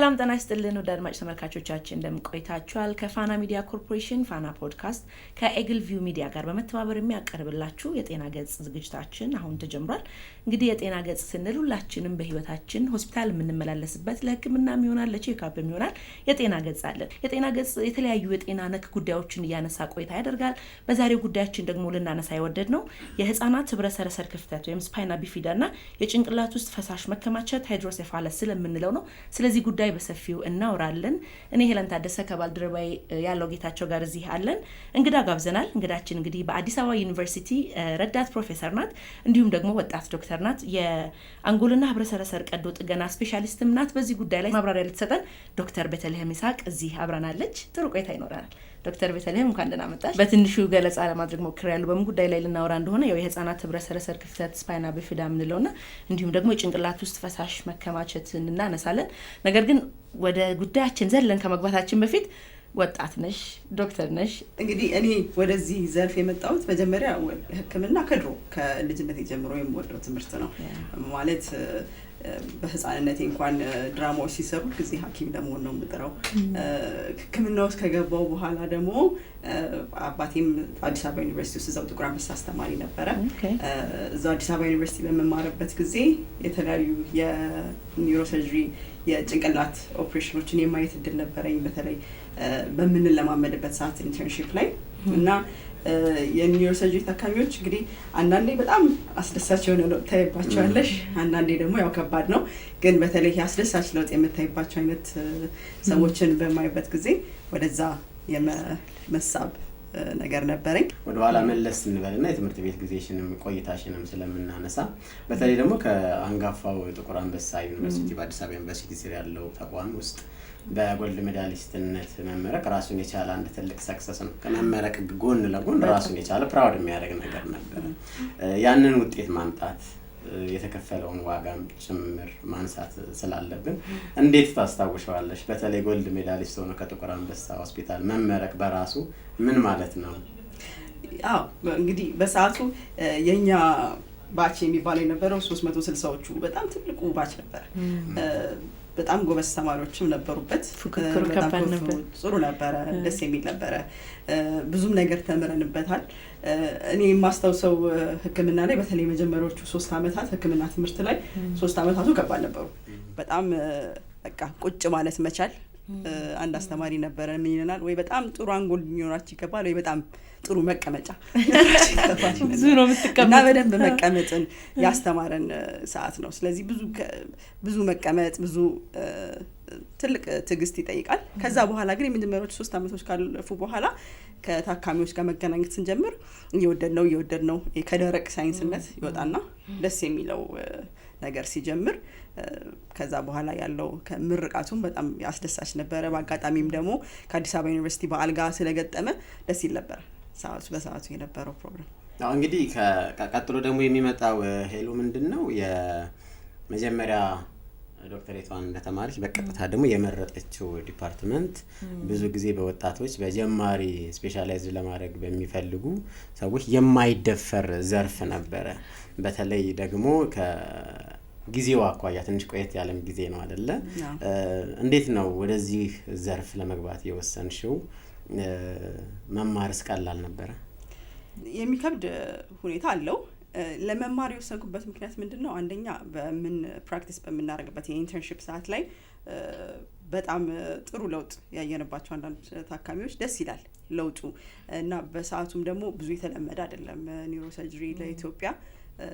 ሰላም ጤና ይስጥልን ወደ አድማጭ ተመልካቾቻችን እንደምቆይታችኋል። ከፋና ሚዲያ ኮርፖሬሽን ፋና ፖድካስት ከኤግል ቪው ሚዲያ ጋር በመተባበር የሚያቀርብላችሁ የጤና ገጽ ዝግጅታችን አሁን ተጀምሯል። እንግዲህ የጤና ገጽ ስንል ሁላችንም በህይወታችን ሆስፒታል የምንመላለስበት ለህክምና ይሆናል ለቼክአፕ ይሆናል የጤና ገጽ አለን። የጤና ገጽ የተለያዩ የጤና ነክ ጉዳዮችን እያነሳ ቆይታ ያደርጋል። በዛሬው ጉዳያችን ደግሞ ልናነሳ የወደድነው የህፃናት ህብረ ሰረሰር ክፍተት ወይም ስፓይና ቢፊዳና የጭንቅላት ውስጥ ፈሳሽ መከማቸት ሃይድሮሴፋለስ ስለምንለው ነው። ስለዚህ ጉዳይ በሰፊው እናወራለን። እኔ ሄለን ታደሰ ከባልደረባይ ያለው ጌታቸው ጋር እዚህ አለን። እንግዳ ጋብዘናል። እንግዳችን እንግዲህ በአዲስ አበባ ዩኒቨርሲቲ ረዳት ፕሮፌሰር ናት፣ እንዲሁም ደግሞ ወጣት ዶክተር ናት። የአንጎልና ህብረ ሰረሰር ቀዶ ጥገና ስፔሻሊስትም ናት። በዚህ ጉዳይ ላይ ማብራሪያ ልትሰጠን ዶክተር ቤተልሔም ይስሐቅ እዚህ አብራናለች። ጥሩ ቆይታ ይኖራል። ዶክተር ቤተልሔም እንኳን ደህና መጣሽ። በትንሹ ገለጻ ለማድረግ ሞክሬያለሁ በምን ጉዳይ ላይ ልናወራ እንደሆነ። ያው የህፃናት ህብረ ሰረሰር ክፍተት ስፓይና ቢፊዳ የምንለውና እንዲሁም ደግሞ የጭንቅላት ውስጥ ፈሳሽ መከማቸትን እናነሳለን። ነገር ግን ወደ ጉዳያችን ዘለን ከመግባታችን በፊት ወጣት ነሽ፣ ዶክተር ነሽ። እንግዲህ እኔ ወደዚህ ዘርፍ የመጣሁት መጀመሪያ ህክምና ከድሮ ከልጅነቴ ጀምሮ የምወደው ትምህርት ነው። ማለት በህፃንነቴ እንኳን ድራማዎች ሲሰሩ ጊዜ ሐኪም ለመሆን ነው የምጥረው። ህክምና ውስጥ ከገባው በኋላ ደግሞ አባቴም አዲስ አበባ ዩኒቨርሲቲ ውስጥ እዛው ጥቁር አንበሳ አስተማሪ ነበረ። እዛው አዲስ አበባ ዩኒቨርሲቲ በመማርበት ጊዜ የተለያዩ የኒውሮሰርጀሪ የጭንቅላት ኦፕሬሽኖችን የማየት እድል ነበረኝ። በተለይ በምንለማመድበት ሰዓት ኢንተርንሺፕ ላይ እና የኒውሮሰርጀሪ ታካሚዎች እንግዲህ አንዳንዴ በጣም አስደሳች የሆነ ለውጥ ታይባቸዋለሽ፣ አንዳንዴ ደግሞ ያው ከባድ ነው። ግን በተለይ አስደሳች ለውጥ የምታይባቸው አይነት ሰዎችን በማይበት ጊዜ ወደዛ የመሳብ ነገር ነበረኝ። ወደ ኋላ መለስ እንበልና የትምህርት ቤት ጊዜሽንም ቆይታሽንም ስለምናነሳ በተለይ ደግሞ ከአንጋፋው ጥቁር አንበሳ ዩኒቨርሲቲ በአዲስ አበባ ዩኒቨርሲቲ ስር ያለው ተቋም ውስጥ በጎልድ ሜዳሊስትነት መመረቅ ራሱን የቻለ አንድ ትልቅ ሰክሰስ ነው። ከመመረቅ ጎን ለጎን ራሱን የቻለ ፕራውድ የሚያደርግ ነገር ነበር። ያንን ውጤት ማምጣት የተከፈለውን ዋጋም ጭምር ማንሳት ስላለብን እንዴት ታስታውሻለሽ? በተለይ ጎልድ ሜዳሊስት ሆኖ ከጥቁር አንበሳ ሆስፒታል መመረቅ በራሱ ምን ማለት ነው? አዎ እንግዲህ በሰዓቱ የኛ ባች የሚባለው የነበረው 360ዎቹ በጣም ትልቁ ባች ነበር። በጣም ጎበዝ ተማሪዎችም ነበሩበት። ፉክክሩ ከባድ ነበር። ጥሩ ነበረ፣ ደስ የሚል ነበረ። ብዙም ነገር ተምረንበታል። እኔ የማስታውሰው ህክምና ላይ በተለይ መጀመሪያዎቹ 3 አመታት ህክምና ትምህርት ላይ 3 አመታቱ ከባድ ነበሩ። በጣም በቃ ቁጭ ማለት መቻል። አንድ አስተማሪ ነበረ ምን ይለናል፣ ወይ በጣም ጥሩ አንጎል ሊኖራችሁ ይገባል ወይ በጣም ጥሩ መቀመጫ ብዙ ነው የምትቀመጥ እና በደንብ መቀመጥን ያስተማረን ሰዓት ነው። ስለዚህ ብዙ መቀመጥ ብዙ ትልቅ ትዕግስት ይጠይቃል። ከዛ በኋላ ግን የመጀመሪያዎቹ 3 አመቶች ካለፉ በኋላ ከታካሚዎች ጋር መገናኘት ስንጀምር እየወደድ ነው ከደረቅ ሳይንስነት ይወጣና ደስ የሚለው ነገር ሲጀምር ከዛ በኋላ ያለው ከምርቃቱም በጣም ያስደሳች ነበረ። በአጋጣሚም ደግሞ ከአዲስ አበባ ዩኒቨርሲቲ በዓል ጋር ስለገጠመ ደስ ይል ነበር በሰዓቱ የነበረው ፕሮግራም። እንግዲህ ቀጥሎ ደግሞ የሚመጣው ሄሎ ምንድነው የመጀመሪያ ዶክተሬቷን እንደተማረች በቀጥታ ደግሞ የመረጠችው ዲፓርትመንት ብዙ ጊዜ በወጣቶች በጀማሪ ስፔሻላይዝ ለማድረግ በሚፈልጉ ሰዎች የማይደፈር ዘርፍ ነበረ። በተለይ ደግሞ ጊዜው አኳያ ትንሽ ቆየት ያለም ጊዜ ነው አይደለ? እንዴት ነው ወደዚህ ዘርፍ ለመግባት የወሰንሽው? መማርስ ቀላል ነበረ? የሚከብድ ሁኔታ አለው። ለመማር የወሰንኩበት ምክንያት ምንድነው? አንደኛ ፕራክቲስ በምናደርግበት የኢንተርንሺፕ ሰዓት ላይ በጣም ጥሩ ለውጥ ያየንባቸው አንዳንድ ታካሚዎች ደስ ይላል ለውጡ እና በሰዓቱም ደግሞ ብዙ የተለመደ አይደለም ኒውሮሰርጀሪ ለኢትዮጵያ።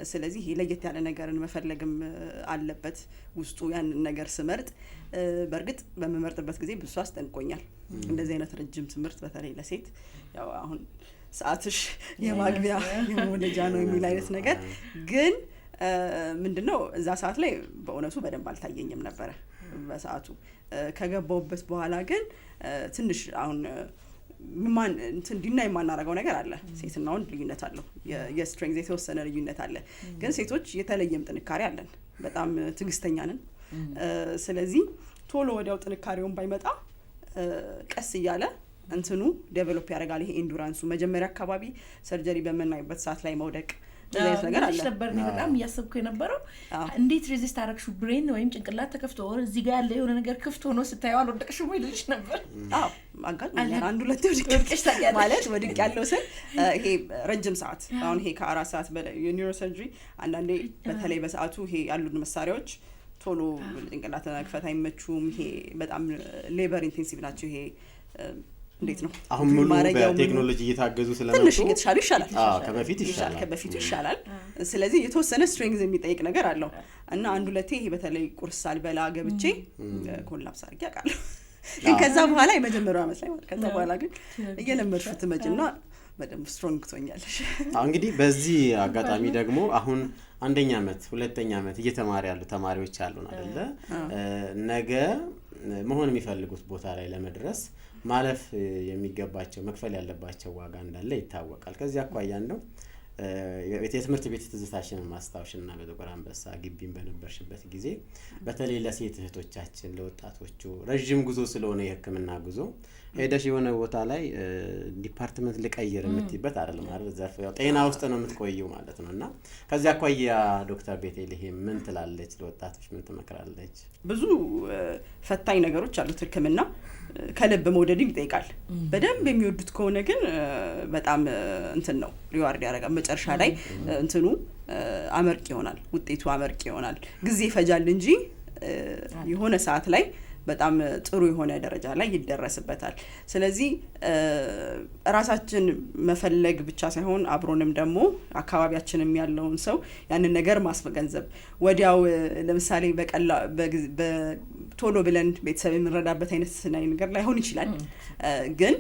ስለዚህ ለየት ያለ ነገርን መፈለግም አለበት ውስጡ። ያንን ነገር ስመርጥ በእርግጥ በመመርጥበት ጊዜ ብዙ አስጠንቆኛል። እንደዚህ አይነት ረጅም ትምህርት በተለይ ለሴት ያው አሁን ሰዓትሽ የማግቢያ የመውለጃ ነው የሚል አይነት ነገር ግን ምንድነው እዛ ሰዓት ላይ በእውነቱ በደንብ አልታየኝም ነበረ። በሰዓቱ ከገባውበት በኋላ ግን ትንሽ አሁን ዲና የማናረገው ነገር አለ። ሴትና ወንድ ልዩነት አለው። የስትሬንግዝ የተወሰነ ልዩነት አለ። ግን ሴቶች የተለየም ጥንካሬ አለን። በጣም ትግስተኛ ነን። ስለዚህ ቶሎ ወዲያው ጥንካሬውን ባይመጣ ቀስ እያለ እንትኑ ዴቨሎፕ ያደርጋል። ይሄ ኢንዱራንሱ መጀመሪያ አካባቢ ሰርጀሪ በመናይበት ሰዓት ላይ መውደቅ እንደዚህ ነገር አለ ነበር ነው በጣም ያሰብኩ የነበረው እንዴት ሬዚስት አረግሽው ብሬን ወይም ጭንቅላት ተከፍቶ ወር እዚህ ጋር ያለ የሆነ ነገር ክፍት ሆኖ ስታየው አልወደቅሽም ወይ ልጅ ነበር አጋጣሚ አንድ ሁለት ወድቀሽ ማለት ወድቅ ያለው ሰው ይሄ ረጅም ሰዓት አሁን ይሄ ከ4 ሰዓት በላይ የኒውሮ ሰርጀሪ አንዳንዴ በተለይ በሰዓቱ ይሄ ያሉት መሳሪያዎች ቶሎ ጭንቅላት ለመክፈት አይመቹም ይሄ በጣም ሌበር ኢንቴንሲቭ ናቸው ይሄ እንዴት ነው አሁን ሙሉ በቴክኖሎጂ እየታገዙ ስለመጡ ትንሽ እየተሻለ ይሻላል ከበፊት ይሻላል ስለዚህ የተወሰነ ስትሬንግዝ የሚጠይቅ ነገር አለው እና አንድ ሁለቴ ይሄ በተለይ ቁርስ አልበላ ገብቼ ኮላፕስ አድርጌ አውቃለሁ ግን ከዛ በኋላ የመጀመሪያው አመት ላይ ከዛ በኋላ ግን እየለመድሽው ትመጭና በደንብ ስትሮንግ ትሆኛለሽ እንግዲህ በዚህ አጋጣሚ ደግሞ አሁን አንደኛ አመት ሁለተኛ አመት እየተማሩ ያሉ ተማሪዎች አሉን አይደለ ነገ መሆን የሚፈልጉት ቦታ ላይ ለመድረስ ማለፍ የሚገባቸው መክፈል ያለባቸው ዋጋ እንዳለ ይታወቃል ከዚህ አኳያ ነው የትምህርት ቤት ትዝታሽን ማስታወሽና በጥቁር አንበሳ ግቢን በነበርሽበት ጊዜ በተለይ ለሴት እህቶቻችን ለወጣቶቹ ረጅም ጉዞ ስለሆነ የህክምና ጉዞ ሄደሽ የሆነ ቦታ ላይ ዲፓርትመንት ልቀይር የምትይበት አይደለም አይደል ዘርፍ ያው ጤና ውስጥ ነው የምትቆየው ማለት ነውና ከዚህ አኳያ ዶክተር ቤቴልሄም ምን ትላለች ለወጣቶች ምን ትመክራለች ብዙ ፈታኝ ነገሮች አሉት ህክምና ከልብ መውደድ ይጠይቃል በደንብ የሚወዱት ከሆነ ግን በጣም እንትን ነው ሪዋርድ ያደርጋል መጨረሻ ላይ እንትኑ አመርቂ ይሆናል ውጤቱ አመርቂ ይሆናል ጊዜ ይፈጃል እንጂ የሆነ ሰዓት ላይ በጣም ጥሩ የሆነ ደረጃ ላይ ይደረስበታል ስለዚህ ራሳችን መፈለግ ብቻ ሳይሆን አብሮንም ደግሞ አካባቢያችንም ያለውን ሰው ያንን ነገር ማስገንዘብ ወዲያው ለምሳሌ ቶሎ ብለን ቤተሰብ የምንረዳበት አይነት ነገር ላይ ሆን ይችላል ግን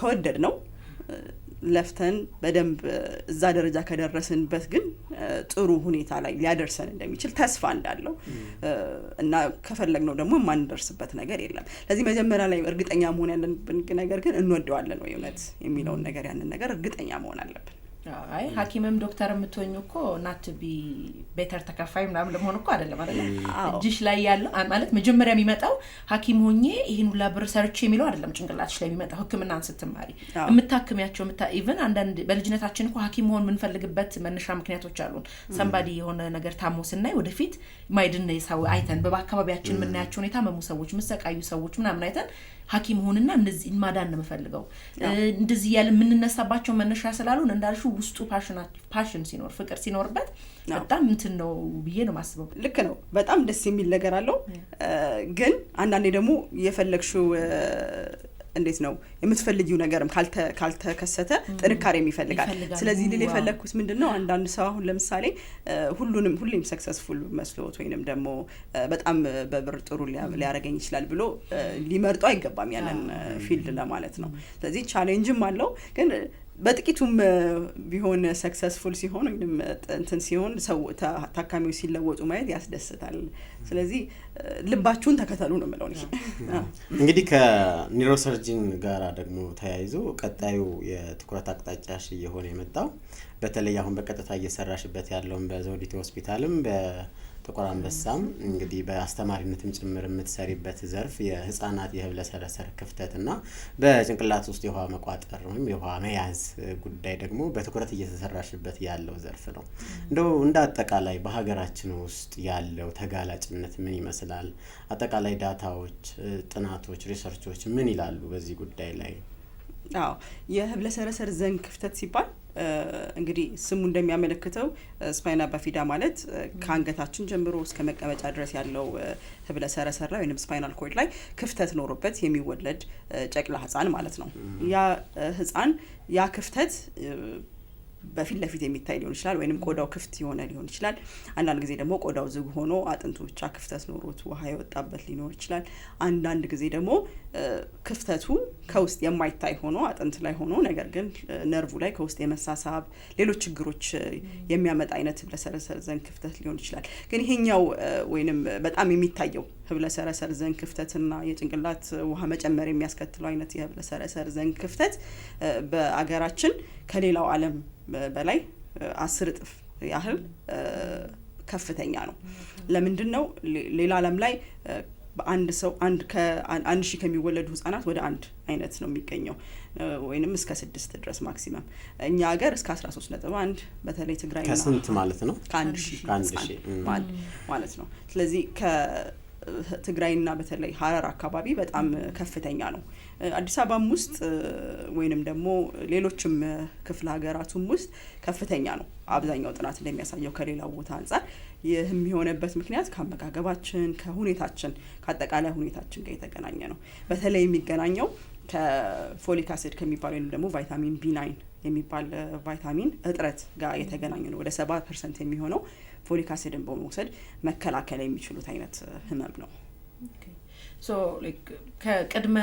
ከወደድ ነው ለፍተን በደንብ እዛ ደረጃ ከደረስንበት ግን ጥሩ ሁኔታ ላይ ሊያደርሰን እንደሚችል ተስፋ እንዳለው እና ከፈለግነው ደግሞ ማንደርስበት ነገር የለም ለዚህ መጀመሪያ ላይ እርግጠኛ መሆን ያለብን ነገር ግን እንወደዋለን ወይ እውነት የሚለውን ነገር ያንን ነገር እርግጠኛ መሆን አለብን አይ ሐኪምም ዶክተር የምትሆኙ እኮ ናት ቢ ቤተር ተከፋይ ምናምን ለመሆን እኮ አይደለም እጅሽ ላይ ያለው ማለት መጀመሪያ የሚመጣው ሐኪም ሆኜ ይሄን ሁላ ብር ሰርቼ የሚለው አይደለም ጭንቅላትሽ ላይ የሚመጣው ህክምናን ስትማሪ የምታክሚያቸው ኢቭን አንዳንድ በልጅነታችን እኮ ሐኪም ሆን የምንፈልግበት መነሻ ምክንያቶች አሉን ሰምባዲ የሆነ ነገር ታሞ ስናይ ወደፊት ማይድን ሰው አይተን በአካባቢያችን የምናያቸው የታመሙ ሰዎች መሰቃዩ ሰዎች ምናምን አይተን ሐኪም ሆንና እንደዚህ ማዳን ነው የምፈልገው እንደዚህ ያለ ምንነሳባቸው መነሻ ስላሉን እንዳልሽው ውስጡ ፓሽን ሲኖር ፍቅር ሲኖርበት በጣም እንትን ነው ብዬ ነው ማስበው ልክ ነው በጣም ደስ የሚል ነገር አለው ግን አንዳንዴ ደግሞ የፈለግሽው እንዴት ነው የምትፈልጊው ነገርም ካልተከሰተ ጥንካሬም ይፈልጋል ስለዚህ ልል የፈለኩት ምንድነው አንዳንድ ሰው አሁን ለምሳሌ ሁሌም ሰክሰስፉል መስሎት ወይንም ደግሞ በጣም በብር ጥሩ ሊያረጋኝ ይችላል ብሎ ሊመርጡ አይገባም ያንን ፊልድ ለማለት ነው ስለዚህ ቻሌንጅም አለው ግን በጥቂቱም ቢሆን ሰክሰስፉል ሲሆን ወይንም እንትን ሲሆን ሰው ታካሚው ሲለወጡ ማየት ያስደስታል ስለዚህ ልባችሁን ተከተሉ ነው ማለት ነው እንግዲህ ከኒውሮሰርጂን ጋራ ደግሞ ተያይዞ ቀጣዩ የትኩረት አቅጣጫሽ እየሆነ የመጣው በተለይ አሁን በቀጥታ እየሰራሽበት ያለውን በዘውዲቱ ሆስፒታልም በጥቁር አንበሳም እንግዲህ በአስተማሪነትም ጭምር የምትሰሪበት ዘርፍ የህፃናት የህብለ ሰረሰር ክፍተትና በጭንቅላት ውስጥ የውሃ መቋጠር ወይም የውሃ መያዝ ጉዳይ ደግሞ በትኩረት እየተሰራሽበት ያለው ዘርፍ ነው እንደው እንደ አጠቃላይ በሀገራችን ውስጥ ያለው ተጋላጭነት ምን ይመስላል አጠቃላይ ዳታዎች ጥናቶች ሪሰርቾች ምን ይላሉ በዚህ ጉዳይ ላይ የህብለ ሰረሰር ዘንግ ክፍተት ሲባል እንግዲህ ስሙ እንደሚያመለክተው ስፓይና ባፊዳ ማለት ከአንገታችን ጀምሮ እስከ መቀመጫ ድረስ ያለው ህብለ ሰረሰር ላይ ወይንም ስፓይናል ኮርድ ላይ ክፍተት ኖሮበት የሚወለድ ጨቅላ ህፃን ማለት ነው ያ ህፃን ያ ክፍተት በፊት ለፊት የሚታይ ሊሆን ይችላል ወይንም ቆዳው ክፍት የሆነ ሊሆን ይችላል አንዳንድ ጊዜ ደግሞ ቆዳው ዝግ ሆኖ አጥንቱ ብቻ ክፍተት ኖሮት ውሃ የወጣበት ሊኖር ይችላል አንዳንድ ጊዜ ደግሞ ክፍተቱ ከውስጥ የማይታይ ሆኖ አጥንት ላይ ሆኖ ነገር ግን ነርቭ ላይ ከውስጥ የመሳሳብ ሌሎች ችግሮች የሚያመጣ አይነት ህብለ ሰረሰር ዘንግ ክፍተት ሊሆን ይችላል ግን ይሄኛው ወይንም በጣም የሚታየው ህብለ ሰረሰር ዘንግ ክፍተትና የጭንቅላት ውሃ መጨመር የሚያስከትለው አይነት የህብለ ሰረሰር ዘንግ ክፍተት በአገራችን ከሌላው ዓለም በላይ 10 እጥፍ ያህል ከፍተኛ ነው ለምንድነው ሌላ ዓለም ላይ በአንድ ሰው አንድ ሺህ ከሚወለዱ ህጻናት ወደ አንድ አይነት ነው የሚገኘው ወይንም እስከ 6 ድረስ ማክሲመም እኛ ሀገር እስከ 13.1 በተለይ ትግራይና ከስንት ማለት ነው ከአንድ ሺህ ማለት ነው ስለዚህ ከትግራይና በተለይ ሀረር አካባቢ በጣም ከፍተኛ ነው አዲስ አበባም ውስጥ ወይንም ደግሞ ሌሎችም ክፍለ ሀገራቱም ውስጥ ከፍተኛ ነው አብዛኛው ጥናት እንደሚያሳየው ከሌላው ቦታ አንፃር ይህም የሆነበት ምክንያት ከአመጋገባችን ከሁኔታችን ከአጠቃላይ ሁኔታችን ጋር የተገናኘ ነው በተለይ የሚገናኘው ከፎሊክ አሲድ ከሚባለው ወይንም ደግሞ ቫይታሚን B9 የሚባል ቫይታሚን እጥረት ጋር የተገናኘ ነው ወደ 70% የሚሆነው ፎሊክ አሲድን በመውሰድ መከላከል የሚችሉት አይነት ህመም ነው ሶ ላይክ ከቅድመ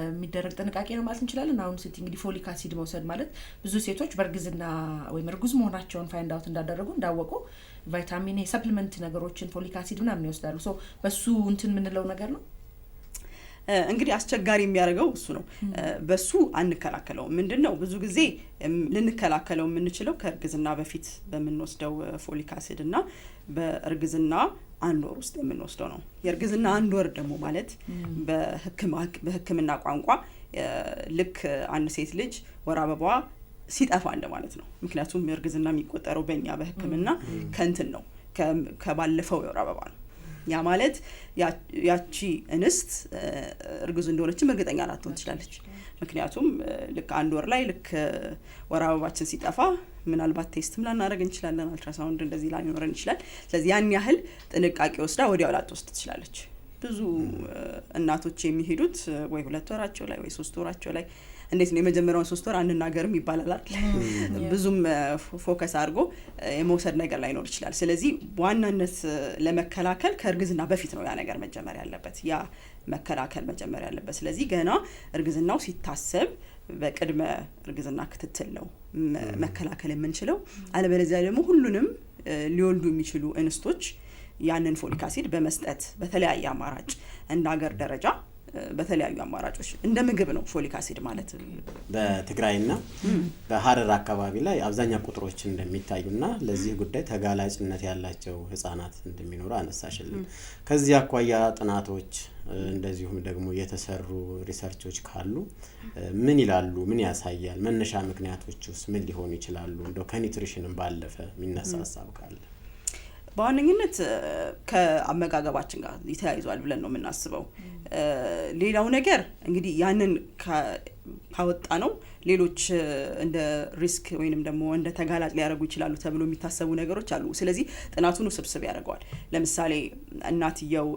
የሚደረግ ጥንቃቄ ነው ማለት እንችላለን አሁን ሴት እንግዲህ ፎሊክ አሲድ መውሰድ ማለት ብዙ ሴቶች በእርግዝና ወይም እርጉዝ መሆናቸውን ፋይንድ አውት እንዳደረጉ እንዳወቁ ቫይታሚን ሰፕሊመንት ነገሮችን ፎሊክ አሲድ ምናምን ይወስዳሉ ሶ በሱ እንትን ምንለው ነገር ነው እንግዲህ አስቸጋሪ የሚያደርገው እሱ ነው በሱ አንከላከለው ምንድነው ብዙ ጊዜ ልንከላከለው የምንችለው ከእርግዝና በፊት በመንወስደው ፎሊክ አሲድ እና በእርግዝና 1 ወር ውስጥ የምንወስደው ነው የእርግዝና 1 ወር ደግሞ ማለት በህክምና ቋንቋ ልክ አንድ ሴት ልጅ ወር አበባዋ ሲጠፋ እንደማለት ነው ምክንያቱም እርግዝና የሚቆጠረው በእኛ በህክምና ከእንትን ነው ከባለፈው የወር አበባ ነው ያ ማለት ያቺ እንስት እርጉዝ እንደሆነችም እርግጠኛ ላትሆን ትችላለች ምክንያቱም ልክ 1 ወር ላይ ልክ ወር አበባችን ሲጠፋ ምናልባት ቴስትም ላናደርግ እንችላለን አልትራሳውንድ እንደዚህ ላይኖረን ይችላል ስለዚህ ያን ያህል ጥንቃቄ ወስዳ ወዲያው ላትወስድ ትችላለች ብዙ እናቶች የሚሄዱት ወይ 2 ወራቸው ላይ ወይ 3 ወራቸው ላይ እንዴት ነው የመጀመሪያውን 3 ወር አንናገርም ይባላል አይደል ብዙም ፎከስ አድርጎ የመውሰድ ነገር ላይ ኖር ይችላል ስለዚህ ዋናነት ለመከላከል ከእርግዝና በፊት ነው ያ ነገር መጀመር ያለበት ያ መከላከል መጀመር ያለበት ስለዚህ ገና እርግዝናው ሲታሰብ በቅድመ እርግዝና ክትትል ነው መከላከል የምንችለው አለበለዚያ ደግሞ ሁሉንም ሊወልዱ የሚችሉ እንስቶች ያንን ፎሊክ አሲድ በመስጠት በተለያየ አማራጭ እንደ ሀገር ደረጃ በተለያዩ አማራጮች እንደ ምግብ ነው ፎሊክ አሲድ ማለት በትግራይና በሀረር አካባቢ ላይ አብዛኛው ቁጥሮች እንደሚታዩና ለዚህ ጉዳይ ተጋላጭነት ያላቸው ህፃናት እንደሚኖሩ አነሳሽልን ከዚህ አኳያ ጥናቶች እንደዚሁም ደግሞ የተሰሩ ሪሰርቾች ካሉ ምን ይላሉ ምን ያሳያል መነሻ ምክንያቶችስ ምን ሊሆኑ ይችላሉ እንደው ከኒውትሪሽንም ባለፈ የሚነሳ ሀሳብ ካለ በዋነኝነት ከአመጋገባችን ጋር ይተያይዟል ብለን ነው የምናስበው ሌላው ነገር እንግዲህ ያንን ካወጣ ነው ሌሎች እንደ ሪስክ ወይንም ደግሞ እንደ ተጋላጭ ሊያደርጉ ይችላሉ ተብሎ የሚታሰቡ ነገሮች አሉ ስለዚህ ጥናቱን ውስብስብ ያደርገዋል ለምሳሌ እናትየው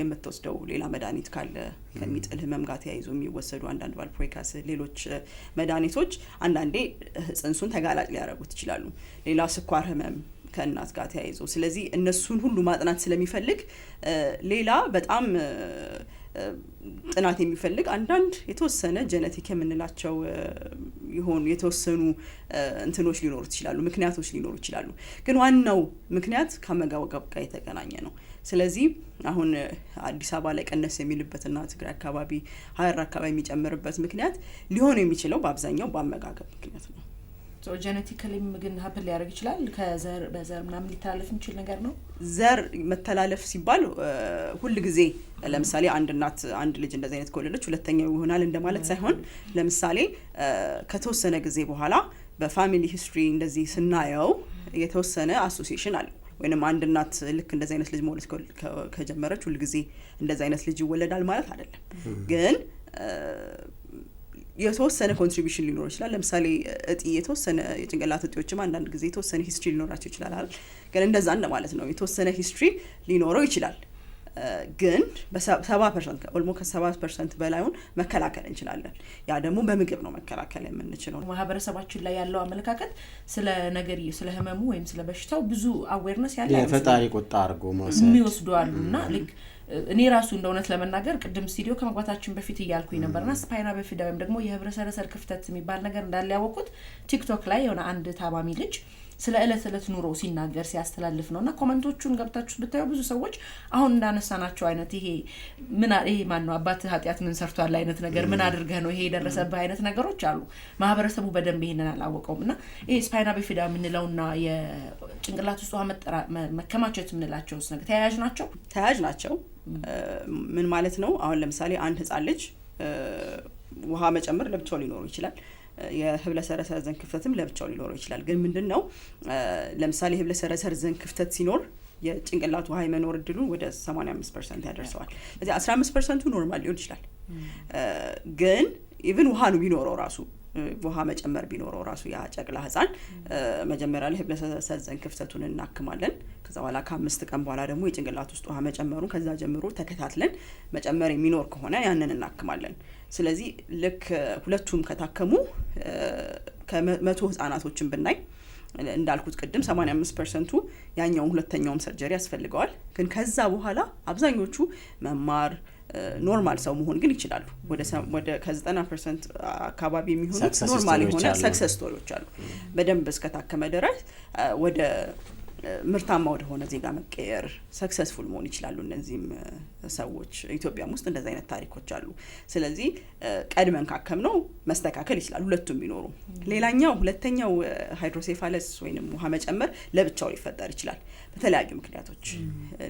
የምትወስደው ሌላ መድኃኒት ካለ ከሚጥል ህመም ጋር ተያይዞ የሚወሰዱ አንዳንድ ቫልፕሮይክ አሲድ ሌሎች መድኃኒቶች አንዳንዴ ጽንሱን ተጋላጭ ሊያደርጉት ይችላሉ ሌላ ስኳር ህመም ከእናት ጋር ተያይዞ ስለዚህ እነሱን ሁሉ ማጥናት ስለሚፈልግ ሌላ በጣም ጥናት የሚፈልግ አንዳንድ የተወሰነ ጄኔቲክ የምንላቸው ይሆን የተወሰኑ እንትኖች ሊኖሩ ይችላሉ ምክንያቶች ሊኖሩ ይችላሉ ግን ዋናው ምክንያት ከአመጋገብ ጋር የተገናኘ ነው ስለዚህ አሁን አዲስ አበባ ላይ ቀነስ የሚልበትና ትግራይ አካባቢ ሀረር አካባቢ የሚጨምርበት ምክንያት ሊሆን የሚችለው በአብዛኛው በአመጋገብ ምክንያት ነው ሶ ጄኔቲካሊ ግን ሀፕን ሊያደርግ ይችላል ከዘር በዘር ምናምን ሊተላለፍ የሚችል ነገር ነው ዘር መተላለፍ ሲባል ሁሉ ጊዜ ለምሳሌ አንድ እናት አንድ ልጅ እንደዚህ አይነት ከወለደች ሁለተኛው ይሆናል እንደማለት ሳይሆን ለምሳሌ ከተወሰነ ጊዜ በኋላ በፋሚሊ ሂስትሪ እንደዚህ ስናየው የተወሰነ አሶሲዬሽን አለ ወይንም አንድ እናት ልክ እንደዚህ አይነት ልጅ መውለድ ከጀመረች ሁሉ ጊዜ እንደዚህ አይነት ልጅ ይወለዳል ማለት አይደለም ግን የተወሰነ ኮንትሪቢዩሽን ሊኖር ይችላል ለምሳሌ እጢ የተወሰነ የጭንቅላት እጢዎችም አንዳንድ ጊዜ የተወሰነ ሂስትሪ ሊኖራቸው ይችላል አይደል ግን እንደዛ እንደማለት ነው የተወሰነ ሂስትሪ ሊኖረው ይችላል ግን በ70% ኦልሞስት ከ70% በላይውን መከላከል እንችላለን ያ ደግሞ በምግብ ነው መከላከል የምንችለው ማህበረሰባችን ላይ ያለው አመለካከት ስለ ነገር ስለ ህመሙ ወይም ስለ በሽታው ብዙ አዌርነስ ያለ የፈጣሪ ቁጣ አድርጎ መውሰድ የሚወስዱአሉና ልክ እኔ ራሱ እንደውነት ለመናገር ቅድም ስቱዲዮ ከመግባታችን በፊት እያልኩኝ ነበርና ስፓይና በፊዳ ወይም ደግሞ የህብረሰረሰር ክፍተት የሚባል ነገር እንዳለ ያወቁት ቲክቶክ ላይ የሆነ አንድ ታማሚ ልጅ ስለ እለት ኑሮ ሲናገር ሲያስተላልፍ ነውና ኮሜንቶቹን ገብታችሁ ብታዩ ብዙ ሰዎች አሁን እንዳነሳናቸው አይነት ይሄ ማን ነው አባት ኃጢያት ምን ሰርቷል አይነት ነገር ምን አድርገህ ነው ይሄ የደረሰብህ አይነት ነገሮች አሉ። ማህበረሰቡ በደንብ ይሄንን አላወቀውምና ይሄ ስፓይና ቢፊዳ ምንለውና የጭንቅላት ውስጥ መከማቸት ምንላቸው ነገር ተያያዥ ናቸው። ምን ማለት ነው? አሁን ለምሳሌ አንድ ህፃን ልጅ ውሃ መጨመር ለብቻው ሊኖረው ይችላል። የህብለ ሰረሰር ዘንግ ክፍተትም ለብቻው ሊኖረው ይችላል። ግን ምንድነው ለምሳሌ ህብለ ሰረሰር ዘንግ ክፍተት ሲኖር የጭንቅላት ውሃ የመኖር እድሉ ወደ 85% ያደርሰዋል። ስለዚህ 15% ኖርማል ሊሆን ይችላል። ግን ኢቭን ውሃ ነው ቢኖረው ራሱ ውሃ መጨመር ቢኖረው ራሱ ያ ጨቅላ ህፃን መጀመሪያ ላይ ህብለ ሰረሰር ዘንግ ክፍተቱን እናክማለን። ከዛ በኋላ ከ5 ቀን በኋላ ደግሞ የጭንቅላት ውስጥ ውሃ መጨመሩን ከዛ ጀምሮ ተከታትለን መጨመር የሚኖር ከሆነ ያንን እናክማለን። ስለዚህ ልክ ሁለቱም ከታከሙ ከ100 ህፃናቶችን ብናይ እንዳልኩት ቅድም 85% ያኛው ሁለተኛውም ሰርጀሪ ያስፈልገዋል። ግን ከዛ በኋላ አብዛኞቹ መማር ኖርማል ሰው መሆን ግን ይችላሉ። ወደ ከ90% አካባቢ የሚሆኑት ኖርማል የሆነ ሰክሰስ ስቶሪዎች አሉ። በደንብ እስከታከመ ድረስ ወደ ምርታማ ወደ ሆነ ዜጋ መቀየር ሰክሰስፉል መሆን ይችላሉ። እነዚህም ሰዎች ኢትዮጵያም ውስጥ እንደዛ አይነት ታሪኮች አሉ። ስለዚህ ቀድመን ካከምነው መስተካከል ይችላል ሁለቱም ቢኖሩ። ሌላኛው ሁለተኛው ሃይድሮሴፋለስ ወይንም ውሃ መጨመር ለብቻው ሊፈጠር ይችላል በተለያዩ ምክንያቶች።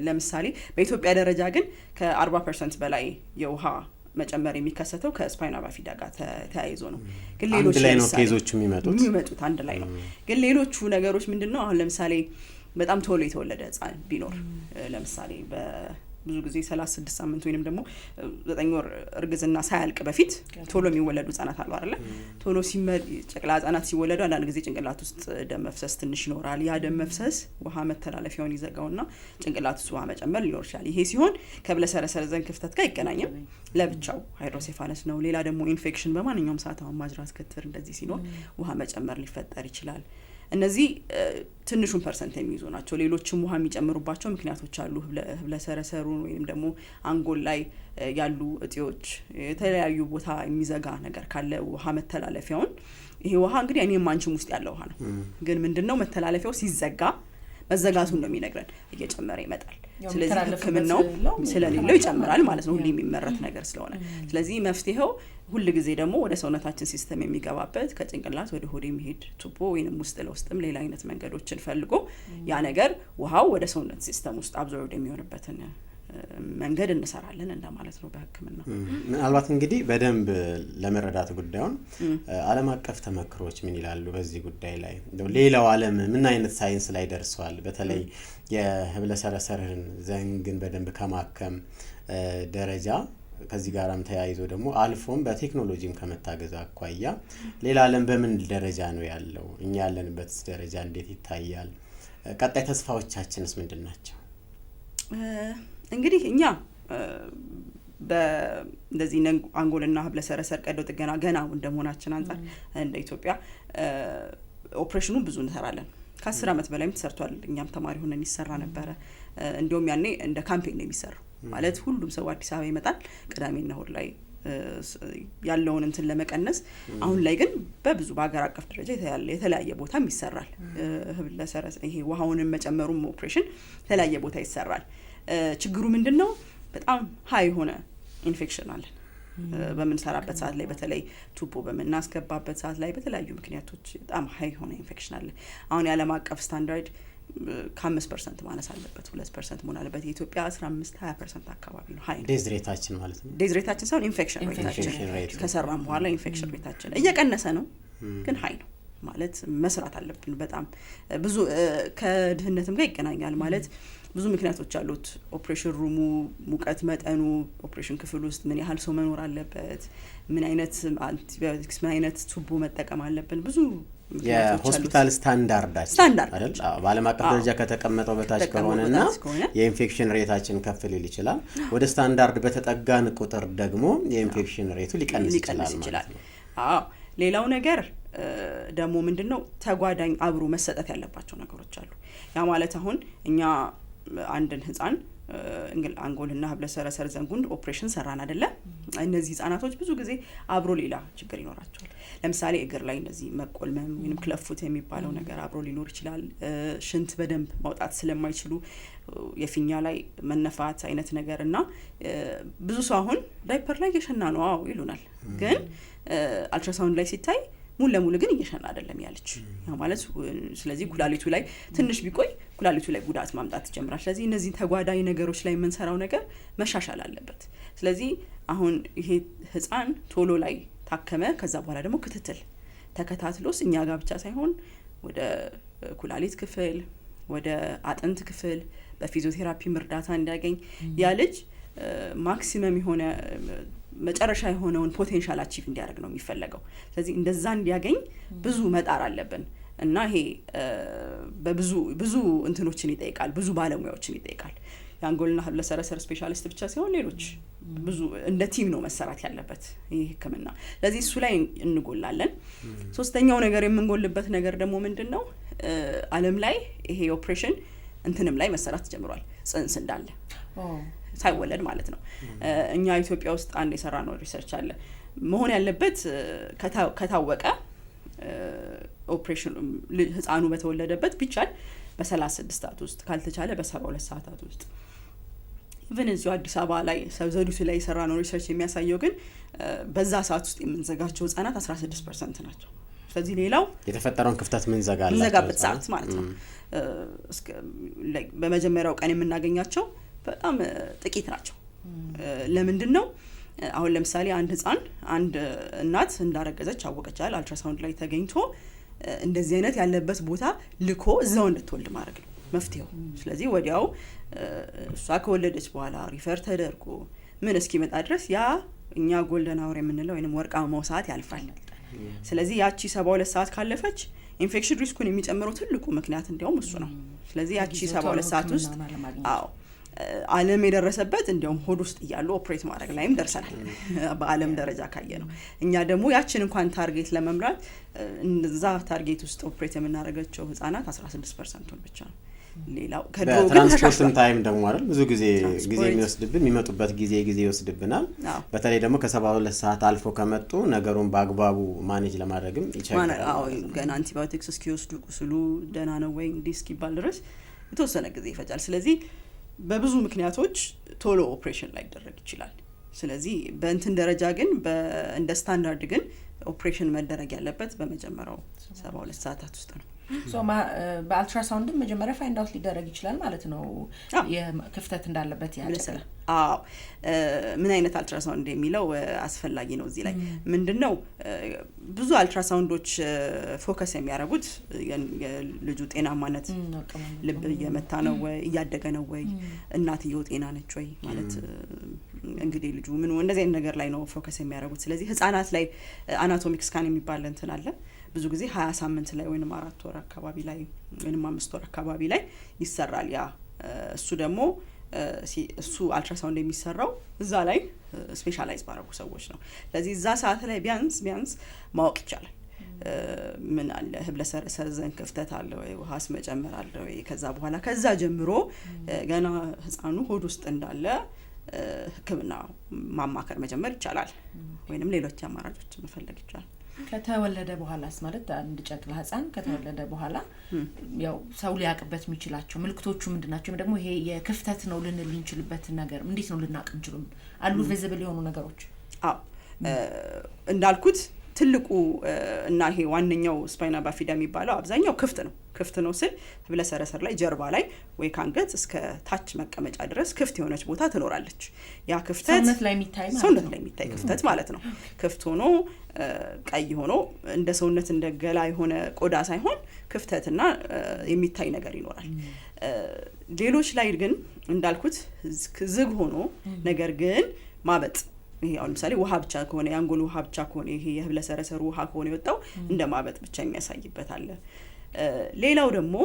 ለምሳሌ በኢትዮጵያ ደረጃ ግን ከ40% በላይ የውሃ መጨመር የሚከሰተው ከስፓይና ቢፊዳ ጋር ተያይዞ ነው። ግን ሌሎች ላይ ነው ኬዞቹ የሚመጡት አንድ ላይ ነው። ግን ሌሎቹ ነገሮች ምንድነው? አሁን ለምሳሌ በጣም ቶሎ የተወለደ ህፃን ቢኖር ለምሳሌ ብዙ ጊዜ 36 ሳምንት ወይንም ደግሞ 9 ወር እርግዝና ሳያልቅ በፊት ቶሎ የሚወለዱ ህፃናት አሉ አይደል? ቶሎ ጨቅላ ህፃናት ሲወለዱ አንዳንድ ጊዜ ጭንቅላት ውስጥ ደም መፍሰስ ትንሽ ይኖራል። ያ ደም መፍሰስ ውሃ መተላለፊያውን ይዘጋውና ጭንቅላት ውስጥ ውሃ መጨመር ሊኖር ይችላል። ይሄ ሲሆን ከህብለ ሰረሰር ዘንግ ክፍተት ጋር አይገናኝም፣ ለብቻው ሃይድሮሴፋለስ ነው። ሌላ ደግሞ ኢንፌክሽን በማንኛውም ሰዓት አሁን ማጅራት ክትር እንደዚህ ሲኖር ውሃ መጨመር ሊፈጠር ይችላል። እነዚህ ትንሹን ፐርሰንት የሚይዙ ናቸው። ሌሎችም ውሃ የሚጨምሩባቸው ምክንያቶች አሉ። ህብለ ሰረሰሩን ወይንም ደግሞ አንጎል ላይ ያሉ እጢዎች የተለያዩ ቦታ የሚዘጋ ነገር ካለ ውሃ መተላለፊያውን ይሄ ውሃ እንግዲህ እኔም አንቺም ውስጥ ያለ ውሃ ነው። ግን ምንድነው መተላለፊያው ሲዘጋ መዘጋቱን ነው የሚነግረን፣ እየጨመረ ይመጣል። ስለዚህ ህክምናው ስለሌለው ይጨምራል ማለት ነው፣ ሁሉ የሚመረት ነገር ስለሆነ። ስለዚህ መፍትሄው ሁሉ ጊዜ ደግሞ ወደ ሰውነታችን ሲስተም የሚገባበት ከጭንቅላት ወደ ሆድ የሚሄድ ቱቦ ወይንም ውስጥ ለውስጥም ሌላ አይነት መንገዶችን ፈልጎ ያ ነገር ውሃው ወደ ሰውነት ሲስተም ውስጥ አብዞርድ የሚሆንበትን መንገድ እንሰራለን እንደማለት ነው በህክምና። ምናልባት እንግዲህ በደንብ ለመረዳት ጉዳዩን ዓለም አቀፍ ተመክሮች ምን ይላሉ በዚህ ጉዳይ ላይ? ሌላው ዓለም ምን አይነት ሳይንስ ላይ ደርሷል? በተለይ የህብለ ሰረሰርን ዘንግን በደንብ ከማከም ደረጃ ከዚህ ጋራም ተያይዞ ደግሞ አልፎም በቴክኖሎጂም ከመታገዝ አኳያ ሌላ ዓለም በምን ደረጃ ነው ያለው? እኛ ያለንበት ደረጃ እንዴት ይታያል? ቀጣይ ተስፋዎቻችንስ ምንድናቸው? እንግዲህ እኛ በእንደዚህ አንጎልና ህብለ ሰረሰር ቀዶ ጥገና ገና እንደመሆናችን አንፃር እንደ ኢትዮጵያ ኦፕሬሽኑን ብዙ እንሰራለን። ከ10 ዓመት በላይም ተሰርቷል። እኛም ተማሪ ሆነን ይሰራ ነበረ። እንዲሁም ያኔ እንደ ካምፔን ነው የሚሰራው። ማለት ሁሉም ሰው አዲስ አበባ ይመጣል ቅዳሜና እሁድ ላይ ያለውን እንትን ለመቀነስ። አሁን ላይ ግን በብዙ በአገር አቀፍ ደረጃ የተለያየ ቦታም ይሰራል። ህብለ ሰረሰር ይሄ ውሃውንም መጨመሩም ኦፕሬሽን የተለያየ ቦታ ይሰራል። ችግሩ ምንድነው? በጣም ሃይ ሆነ ኢንፌክሽን አለ በምንሰራበት ሰዓት ላይ፣ በተለይ ቱቦ በመናስገባበት ሰዓት ላይ በተለያዩ ምክንያቶች በጣም ሃይ ሆነ ኢንፌክሽን አለ። አሁን የዓለም አቀፍ ስታንዳርድ ከ5% ማነስ አለበት፣ 2% መሆን አለበት። የኢትዮጵያ 15-20% አካባቢ ነው ሃይ ነው። ዴዝ ሬታችን ማለት ነው። ዴዝ ሬታችን ሳይሆን ኢንፌክሽን ሬታችን ከሰራም በኋላ ኢንፌክሽን ሬታችን እየቀነሰ ነው፣ ግን ሃይ ነው ማለት መስራት አለብን። በጣም ብዙ ከድህነትም ጋር ይገናኛል ማለት ብዙ ምክንያቶች አሉት። ኦፕሬሽን ሩሙ ሙቀት መጠኑ፣ ኦፕሬሽን ክፍል ውስጥ ምን ያህል ሰው መኖር አለበት፣ ምን አይነት አንቲባዮቲክስ ምን አይነት ቱቦ መጠቀም አለብን፣ ብዙ የሆስፒታል ስታንዳርድ አይደል? በዓለም አቀፍ ደረጃ ከተቀመጠው በታች ከሆነና የኢንፌክሽን ሬታችን ከፍ ሊል ይችላል። ወደ ስታንዳርድ በተጠጋን ቁጥር ደግሞ የኢንፌክሽን ሬቱ ሊቀንስ ይችላል። አዎ ሌላው ነገር ደግሞ ምንድነው ተጓዳኝ አብሮ መሰጠት ያለባቸው ነገሮች አሉ። ያ ማለት አሁን እኛ አንድን ህፃን አንጎልና ህብለ ሰረሰር ዘንጉን ኦፕሬሽን ሰራን አይደለ እነዚህ ህጻናቶች ብዙ ጊዜ አብሮ ሌላ ችግር ይኖራቸዋል ለምሳሌ እግር ላይ እነዚህ መቆልመም ወይንም ክለፉት የሚባለው ነገር አብሮ ሊኖር ይችላል ሽንት በደንብ ማውጣት ስለማይችሉ የፊኛ ላይ መነፋት አይነት ነገርና ብዙ ሰው አሁን ዳይፐር ላይ እየሸና ነው ይሉናል ግን አልትራሳውንድ ላይ ሲታይ ሙሉ ለሙሉ ግን እየሸና አይደለም ያለች ማለት ስለዚህ ኩላሊቱ ላይ ትንሽ ቢቆይ ኩላሊቱ ላይ ጉዳት ማምጣት ይጀምራል ስለዚህ እነዚህ ተጓዳኝ ነገሮች ላይ የምንሰራው ነገር መሻሻል አለበት ስለዚህ አሁን ይሄ ህፃን ቶሎ ላይ ታከመ ከዛ በኋላ ደግሞ ክትትል ተከታትሎስ እኛ ጋር ብቻ ሳይሆን ወደ ኩላሊት ክፍል ወደ አጥንት ክፍል በፊዚዮቴራፒ እርዳታ እንዲያገኝ ያ ልጅ ማክሲመም የሆነ መጨረሻ የሆነውን ፖቴንሻል አቺቭ እንዲያደርግ ነው የሚፈልገው ስለዚህ እንደዛ እንዲያገኝ ብዙ መጣር አለብን እና ይሄ ብዙ እንትኖችን ይጠይቃል ብዙ ባለሙያዎችን ይጠይቃል የአንጎልና ህብለ ሰረሰር ስፔሻሊስት ብቻ ሳይሆን ሌሎች ብዙ እንደ ቲም ነው መሰራት ያለበት ይሄ ህክምና ስለዚህ እሱ ላይ እንጎላለን ሶስተኛው ነገር የምንጎልበት ነገር ደግሞ ምንድነው ዓለም ላይ ይሄ ኦፕሬሽን እንትንም ላይ መሰራት ጀምሯል ጽንስ እንዳለ ሳይወለድ ማለት ነው እኛ ኢትዮጵያ ውስጥ አንድ የሰራነው ሪሰርች አለ መሆን ያለበት ከታወቀ ኦፕሬሽን ህፃኑ በተወለደበት ቢቻል በ36 ሰዓት ውስጥ ካልተቻለ በ72 ሰዓታት ውስጥ ኢቭን እዚሁ አዲስ አበባ ላይ ሰብዘዱስ ላይ የሰራነው ሪሰርች የሚያሳየው ግን በዛ ሰዓት ውስጥ የምንዘጋቸው ህፃናት 16% ናቸው ስለዚህ ሌላው የተፈጠረውን ክፍተት ምንዘጋበት ሰዓት ማለት ነው በመጀመሪያው ቀን የምናገኛቸው በጣም ጥቂት ናቸው ለምንድነው አሁን ለምሳሌ አንድ ህፃን አንድ እናት እንዳረገዘች አወቀቻል አልትራሳውንድ ላይ ተገኝቶ እንደዚህ አይነት ያለበት ቦታ ልኮ እዛው እንድትወልድ ማድረግ ነው መፍትሄው ስለዚህ ወዲያው እሷ ከወለደች በኋላ ሪፈር ተደርጎ ምን እስኪመጣ ድረስ ያ እኛ ጎልደን አወር የምንለው ወይንም ወርቃማው ሰዓት ያልፋል ስለዚህ ያቺ 72 ሰዓት ካለፈች ኢንፌክሽን ሪስኩን የሚጨምረው ትልቁ ምክንያት እንዲያውም እሱ ነው ስለዚህ ያቺ 72 ሰዓት ውስጥ ዓለም የደረሰበት እንዲያውም ሆድ ውስጥ እያሉ ኦፕሬት ማድረግ ላይም ደርሰናል በዓለም ደረጃ ካየ ነው እኛ ደግሞ ያችን እንኳን ታርጌት ለመምራት እዛ ታርጌት ውስጥ ኦፕሬት የምናደርጋቸው ህፃናት 16% ብቻ ነው ሌላው ከድሮ ግን ትራንስፖርት ታይም ደግሞ አይደል ብዙ ጊዜ የሚወስድብን የሚመጡበት ጊዜ ይወስድብናል በተለይ ደግሞ ከ72 ሰዓት አልፎ ከመጡ ነገሩን በአግባቡ ማኔጅ ለማድረግም ይቻላል ገና አንቲባዮቲክስ እስኪወስዱ ቁስሉ ደህና ነው ወይ ዲስክ ይባል ድረስ የተወሰነ ጊዜ ይፈጃል ስለዚህ በብዙ ምክንያቶች ቶሎ ኦፕሬሽን ላይ ይደረግ ይችላል ስለዚህ በእንትን ደረጃ ግን እንደ ስታንዳርድ ግን ኦፕሬሽን መደረግ ያለበት በመጀመሪያው 72 ሰዓታት ውስጥ ነው በአልትራሳውንድ መጀመሪያ ፋይንድ አውት ሊደረግ ይችላል ማለት ነው የክፍተት እንዳለበት ያለሰለ ምን አይነት አልትራሳውንድ የሚለው አስፈላጊ ነው እዚህ ላይ ምንድነው ብዙ አልትራሳውንዶች ፎከስ የሚያደርጉት የልጁ ጤናማነት ልብ እየመታ ነው ወይ እያደገ ነው ወይ እናትየው ጤና ነች ወይ ማለት እንግዲህ ልጁ ምን እንደዚህ አይነት ነገር ላይ ነው ፎከስ የሚያደርጉት ስለዚህ ህፃናት ላይ አናቶሚክ ስካን የሚባል እንትን አለ ብዙ ጊዜ 20 ሳምንት ላይ ወይንም 4 ወር አካባቢ ላይ ወይንም 5 ወር አካባቢ ላይ ይሰራል ያ እሱ ደግሞ እሱ አልትራሳውንድ የሚሰራው እዛ ላይ ስፔሻላይዝ ባደረጉ ሰዎች ነው ስለዚህ እዛ ሰዓት ላይ ቢያንስ ማወቅ ይቻላል ምን አለ ህብለ ሰረሰር ዘንግ ክፍተት አለ ወይ ውሃስ መጨመር አለ ወይ ከዛ በኋላ ከዛ ጀምሮ ገና ህፃኑ ሆድ ውስጥ እንዳለ ህክምና ማማከር መጀመር ይቻላል ወይንም ሌሎች አማራጮች መፈለግ ይቻላል ከተወለደ በኋላስ ማለት አንድ ጨቅላ ህፃን ከተወለደ በኋላ ያው ሰው ሊያቅበት የሚችላቸው ምልክቶቹ ምንድናቸው ደግሞ ይሄ የክፍተት ነው ልንል እንችልበት ነገር እንዴት ነው ልናቅ እንችላለን አሉ ቪዚብል የሆኑ ነገሮች እንዳልኩት ትልቁ እና ይሄ ዋንኛው ስፓይና ባፊዳ የሚባለው አብዛኛው ክፍት ነው ስል ህብለ ሰረሰር ላይ ጀርባ ላይ ወይ ካንገት እስከ ታች መቀመጫ ድረስ ክፍት የሆነች ቦታ ትኖራለች ያ ክፍተት ሰውነት ላይ የሚታይ ክፍተት ማለት ነው ክፍት ሆኖ ቀይ ሆኖ እንደ ሰውነት እንደ ገላ የሆነ ቆዳ ሳይሆን ክፍተትና የሚታይ ነገር ይኖራል ሌሎች ላይ ግን እንዳልኩት ዝግ ሆኖ ነገር ግን ማበጥ ይሄ አሁን ለምሳሌ ውሃ ብቻ ከሆነ ያንጎል ውሃ ብቻ ከሆነ ይሄ የህብለ ሰረሰሩ ውሃ ከሆነ የወጣው እንደማበጥ ብቻ የሚያሳይበት አለ ሌላው ደግሞ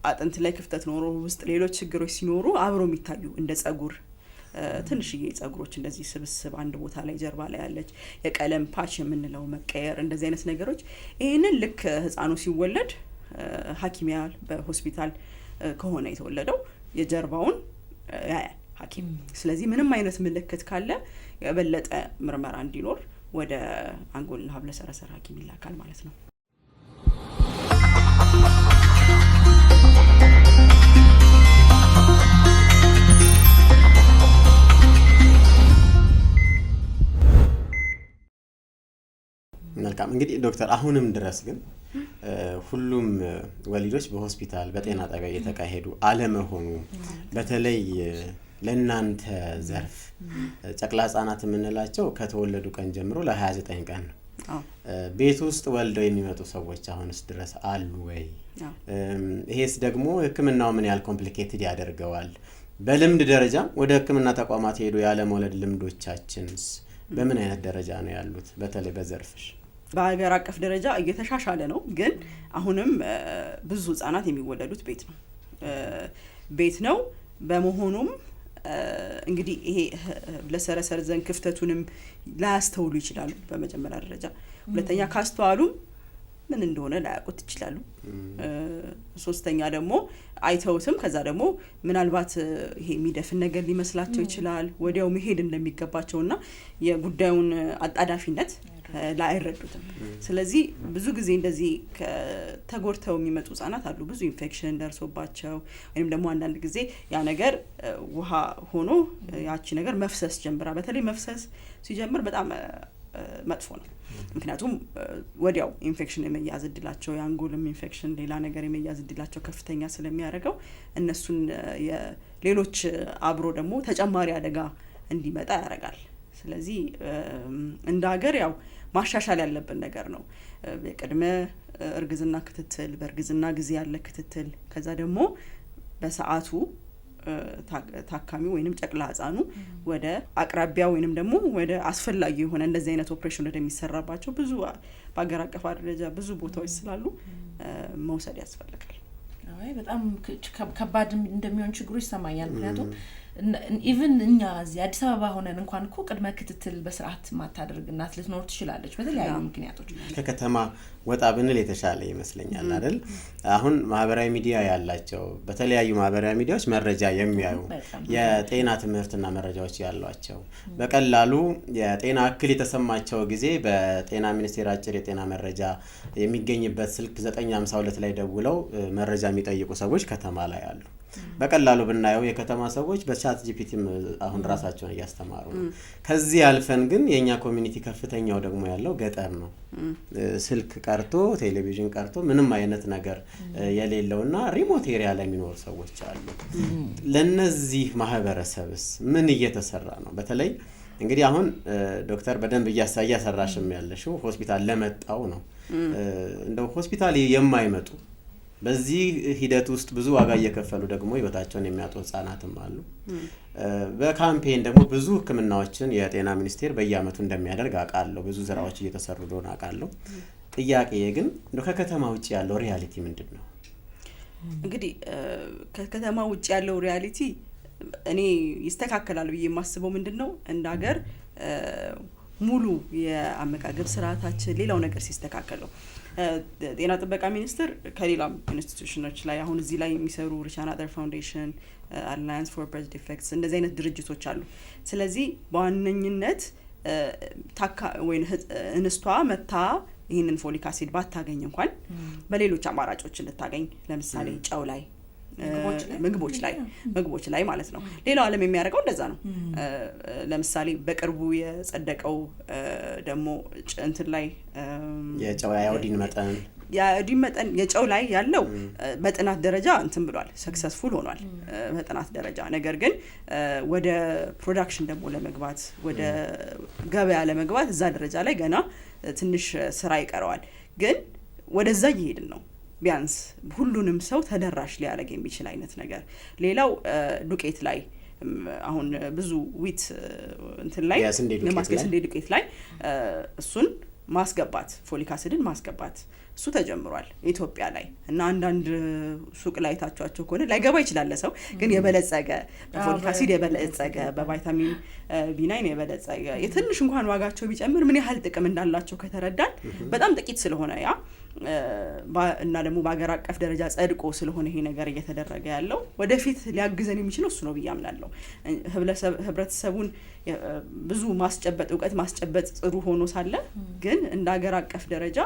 አጥንት ላይ ክፍተት ኖሮ ውስጥ ሌሎች ችግሮች ሲኖሩ አብሮ የሚታዩ እንደ ጸጉር ትንሽዬ ጸጉሮች እንደዚህ ስብስብ አንድ ቦታ ላይ ጀርባ ላይ ያለች የቀለም ፓች የምንለው መቀየር እንደዚህ አይነት ነገሮች ይሄንን ልክ ህፃኑ ሲወለድ ሐኪም ያል በሆስፒታል ከሆነ የተወለደው የጀርባውን ያያል ሐኪም። ስለዚህ ምንም አይነት ምልክት ካለ የበለጠ ምርመራ እንዲኖር ወደ አንጎልና ህብለሰረሰር ሐኪም ይላካል ማለት ነው። መልካም እንግዲህ ዶክተር አሁንም ድረስ ግን ሁሉም ወሊዶች በሆስፒታል በጤና ጣቢያ እየተካሄዱ አለመሆኑ በተለይ ለእናንተ ዘርፍ ጨቅላ ህጻናት የምንላቸው ከተወለዱ ቀን ጀምሮ ለ29 ቀን ነው። ቤት ውስጥ ወልደው የሚመጡ ሰዎች አሁንስ ድረስ አሉ ወይ? ይሄስ ደግሞ ህክምናው ምን ያህል ኮምፕሊኬትድ ያደርገዋል? በልምድ ደረጃ ወደ ህክምና ተቋማት ሄዱ ያለ መውለድ ልምዶቻችንስ በምን አይነት ደረጃ ነው ያሉት? በተለይ በዘርፍሽ በሀገር አቀፍ ደረጃ እየተሻሻለ ነው፣ ግን አሁንም ብዙ ህጻናት የሚወለዱት ቤት ነው። በመሆኑም እንግዲህ ይሄ ህብለሰረሰር ዘንግ ክፍተቱንም ላያስተውሉ ይችላሉ በመጀመሪያ ደረጃ። ሁለተኛ ካስተዋሉም ምን እንደሆነ ላያውቁት ይችላሉ። ሶስተኛ ደግሞ አይተውትም ከዛ ደግሞ ምናልባት ይሄ የሚደፍን ነገር ሊመስላቸው ይችላል። ወዲያው መሄድ እንደሚገባቸውና የጉዳዩን አጣዳፊነት ላይረዱትም። ስለዚህ ብዙ ጊዜ እንደዚህ ተጎድተው የሚመጡ ህጻናት አሉ፣ ብዙ ኢንፌክሽን ደርሶባቸው ወይም ደግሞ አንዳንድ ጊዜ ያ ነገር ውሃ ሆኖ ያቺ ነገር መፍሰስ ጀምራ። በተለይ መፍሰስ ሲጀምር በጣም መጥፎ ነው። ምክንያቱም ወዲያው ኢንፌክሽን የመያዝ እድላቸው የአንጎልም ኢንፌክሽን ሌላ ነገር የመያዝ እድላቸው ከፍተኛ ስለሚያደርገው እነሱን ሌሎች አብሮ ደግሞ ተጨማሪ አደጋ እንዲመጣ ያደርጋል። ስለዚህ እንደ ሀገር ያው ማሻሻል ያለብን ነገር ነው። የቅድመ እርግዝና ክትትል፣ በእርግዝና ጊዜ ያለ ክትትል፣ ከዛ ደግሞ በሰዓቱ ታካሚ ወይንም ጨቅላ ህጻኑ ወደ አቅራቢያ ወይንም ደግሞ ወደ አስፈላጊ የሆነ እንደዚህ አይነት ኦፕሬሽን ወደሚሰራባቸው ብዙ በአገር አቀፍ ደረጃ ብዙ ቦታዎች ስላሉ መውሰድ ያስፈልጋል። አይ በጣም ከባድ እንደሚሆን ችግሩ ይሰማኛል። ምክንያቱም ኢቭን እኛ እዚህ አዲስ አበባ ሆነን እንኳን እኮ ቅድመ ክትትል በስርዓት ማታደርግ እናት ልትኖር ትችላለች በተለያዩ ምክንያቶች። ከከተማ ወጣ ብንል የተሻለ ይመስለኛል አይደል? አሁን ማህበራዊ ሚዲያ ያላቸው በተለያዩ ማህበራዊ ሚዲያዎች መረጃ የሚያዩ የጤና ትምህርትና መረጃዎች ያሏቸው በቀላሉ የጤና እክል የተሰማቸው ጊዜ በጤና ሚኒስቴር አጭር የጤና መረጃ የሚገኝበት ስልክ 952 ላይ ደውለው መረጃ የሚጠይቁ ሰዎች ከተማ ላይ አሉ። በቀላሉ ብናየው የከተማ ሰዎች በቻት ጂፒቲ አሁን ራሳቸውን እያስተማሩ ነው። ከዚህ አልፈን ግን የኛ ኮሚኒቲ ከፍተኛው ደግሞ ያለው ገጠር ነው። ስልክ ቀርቶ ቴሌቪዥን ቀርቶ ምንም አይነት ነገር የሌለውና ሪሞት ኤሪያ ላይ የሚኖሩ ሰዎች አሉ። ለነዚህ ማህበረሰብስ ምን እየተሰራ ነው? በተለይ እንግዲህ አሁን ዶክተር በደንብ እያሰራሽም ያለሽው ሆስፒታል ለመጣው ነው። እንደው ሆስፒታል የማይመጡ በዚህ ሂደት ውስጥ ብዙ ዋጋ እየከፈሉ ደግሞ ህይወታቸውን የሚያጡ ህጻናትም አሉ። በካምፔን ደግሞ ብዙ ህክምናዎችን የጤና ሚኒስቴር በየአመቱ እንደሚያደርግ አውቃለሁ። ብዙ ስራዎች እየተሰሩ እንደሆነ አውቃለሁ። ጥያቄ ግን ከከተማ ውጭ ያለው ሪያሊቲ ምንድን ነው? እንግዲህ ከከተማ ውጭ ያለው ሪያሊቲ እኔ ይስተካከላል ብዬ የማስበው ምንድን ነው እንደ ሀገር ሙሉ የአመጋገብ ስርዓታችን ሌላው ነገር ሲስተካከለው ጤና ጥበቃ ሚኒስቴር ከሌላ ኢንስቲትዩሽኖች ላይ አሁን እዚህ ላይ የሚሰሩ ሪቻን አደር ፋውንዴሽን፣ አላያንስ ፎር በርዝ ዲፌክትስ እንደዚህ አይነት ድርጅቶች አሉ። ስለዚህ በዋነኝነት እንስቷ መታ ይህንን ፎሊክ አሲድ ባታገኝ እንኳን በሌሎች አማራጮች እንድታገኝ ለምሳሌ ጨው ላይ ምግቦች ላይ ማለት ነው። ሌላው ዓለም የሚያደርገው እንደዛ ነው። ለምሳሌ በቅርቡ የጸደቀው ደግሞ እንትን ላይ የጨው የአዮዲን መጠን የጨው ላይ ያለው በጥናት ደረጃ እንትን ብሏል፣ ሰክሰስፉል ሆኗል በጥናት ደረጃ። ነገር ግን ወደ ፕሮዳክሽን ደግሞ ለመግባት ወደ ገበያ ለመግባት እዛ ደረጃ ላይ ገና ትንሽ ስራ ይቀረዋል። ግን ወደዛ እየሄድን ነው። ቢያንስ ሁሉንም ሰው ተደራሽ ሊያደርግ የሚችል አይነት ነገር። ሌላው ዱቄት ላይ አሁን ብዙ ዊት እንትን ላይ የስንዴ ዱቄት ላይ እሱን ማስገባት ፎሊክ አሲድን ማስገባት እሱ ተጀምሯል ኢትዮጵያ ላይ እና አንዳንድ ሱቅ ላይ ታቻቸው ከሆነ ላይገባ ይችላል ሰው ግን የበለጸገ በፎሊክ አሲድ የበለጸገ በቫይታሚን ቢ9 የበለጸገ የትንሽ እንኳን ዋጋቸው ቢጨምር ምን ያህል ጥቅም እንዳላቸው ከተረዳን በጣም ጥቂት ስለሆነ ያ እና ደግሞ በአገር አቀፍ ደረጃ ጸድቆ ስለሆነ ይሄ ነገር እየተደረገ ያለው ወደፊት ሊያግዘን የሚችለው እሱ ነው ብዬ አምናለሁ። ህብረተሰቡን ብዙ ማስጨበጥ እውቀት ማስጨበጥ ጥሩ ሆኖ ሳለ ግን እንደ አገር አቀፍ ደረጃ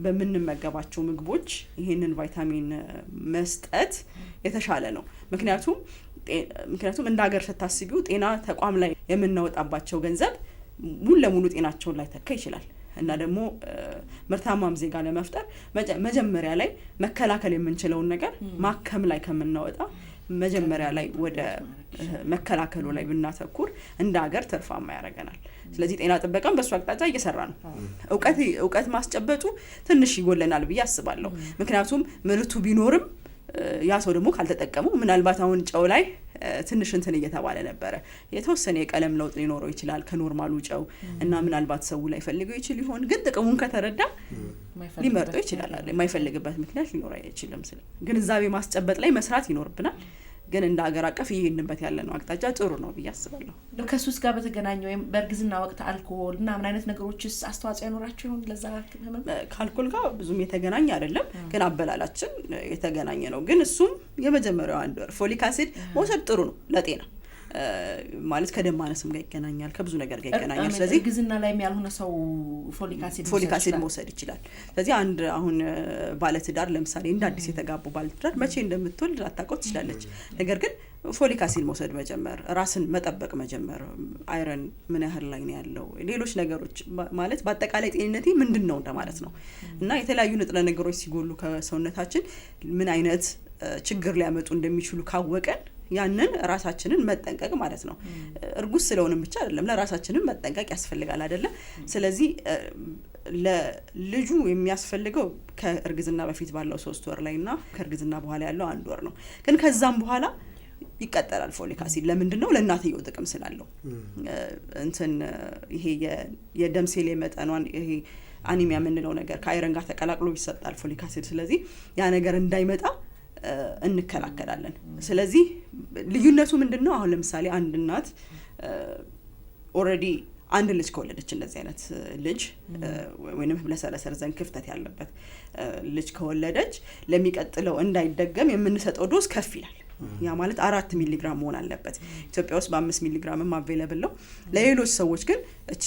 በምንመገባቸው ምግቦች ይሄንን ቫይታሚን መስጠት የተሻለ ነው። ምክንያቱም እንደ ሀገር ስታስቢው ጤና ተቋም ላይ የምናወጣባቸው ገንዘብ ሙሉ ለሙሉ ጤናቸውን ላይ ተካ ይችላል እና ደግሞ ምርታማም ዜጋ ለመፍጠር መጀመሪያ ላይ መከላከል የምንችለውን ነገር ማከም ላይ ከምናወጣ መጀመሪያ ላይ ወደ መከላከሉ ላይ ብናተኩር እንደ ሀገር ትርፋማ ያደርገናል። ስለዚህ ጤና ጥበቃም በሱ አቅጣጫ እየሰራ ነው። እውቀት ማስጨበጡ ትንሽ ይጎለናል ብዬ አስባለሁ። ምክንያቱም ምርቱ ቢኖርም ያ ሰው ደግሞ ካልተጠቀሙ ምናልባት አሁን ጨው ላይ ትንሽ እንትን እየተባለ ነበረ። የተወሰነ የቀለም ለውጥ ሊኖረው ይችላል ከኖርማሉ ጨው እና ምናልባት ሰው ላይ ፈልገው ይችል ይሆን፣ ግን ጥቅሙን ከተረዳ ሊመርጠው ይችላል። የማይፈልግበት ምክንያት ሊኖር አይችልም። ግንዛቤ ማስጨበጥ ላይ መስራት ይኖርብናል። ግን እንደ ሀገር አቀፍ ይሄንበት ያለ ነው አቅጣጫ ጥሩ ነው ብዬ አስባለሁ። ከሱስ ጋር በተገናኘ ወይም በእርግዝና ወቅት አልኮል እና ምን አይነት ነገሮችስ አስተዋጽኦ ያኖራቸው ይሆን? ለዛ ህመም ከአልኮል ጋር ብዙም የተገናኘ አይደለም፣ ግን አበላላችን የተገናኘ ነው። ግን እሱም የመጀመሪያው 1 ወር ፎሊክ አሲድ መውሰድ ጥሩ ነው ለጤና። ማለት ከደም ማነስም ጋር ይገናኛል፣ ከብዙ ነገር ጋር ይገናኛል። ስለዚህ እርግዝና ላይ ያልሆነ ሰው ፎሊክ አሲድ መውሰድ ይችላል። ስለዚህ አሁን ባለትዳር ለምሳሌ እንደ አዲስ የተጋቡ ባለትዳር መቼ እንደምትወልድ ላታውቀው ትችላለች። ነገር ግን ፎሊክ አሲድ መውሰድ መጀመር፣ ራስን መጠበቅ መጀመር፣ አይረን ምን ያህል ላይ ነው ያለው፣ ሌሎች ነገሮች ማለት በአጠቃላይ ጤንነቴ ምንድነው እንደማለት ነው እና የተለያዩ ንጥረ ነገሮች ሲጎሉ ከሰውነታችን ምን አይነት ችግር ሊያመጡ እንደሚችሉ ካወቀን ያንን ራሳችንን መጠንቀቅ ማለት ነው። እርጉዝ ስለሆነም ብቻ አይደለም ለራሳችንን መጠንቀቅ ያስፈልጋል አይደለ? ስለዚህ ለልጁ የሚያስፈልገው ከእርግዝና በፊት ባለው 3 ወር ላይና ከእርግዝና በኋላ ያለው 1 ወር ነው። ግን ከዛም በኋላ ይቀጥላል ፎሊክ አሲድ። ለምንድነው? ለእናትየው ጥቅም ስላለው ይሄ የደም ሴል መጠኗን ይሄ አኒሚያ የምንለው ነገር ከአይረን ጋር ተቀላቅሎ ይሰጣል ፎሊክ አሲድ። ስለዚህ ያ ነገር እንዳይመጣ እንከላከላለን። ስለዚህ ልዩነቱ ምንድነው? አሁን ለምሳሌ አንድ እናት ኦሬዲ አንድ ልጅ ከወለደች እንደዚህ አይነት ልጅ ወይንም ህብለሰረሰር ዘንግ ክፍተት ያለበት ልጅ ከወለደች ለሚቀጥለው እንዳይደገም የምንሰጠው ዶዝ ከፍ ይላል። ያ ማለት 4 ሚሊግራም መሆን አለበት። ኢትዮጵያ ውስጥ በ5 ሚሊግራምም አቬለብል ነው። ለሌሎች ሰዎች ግን እቺ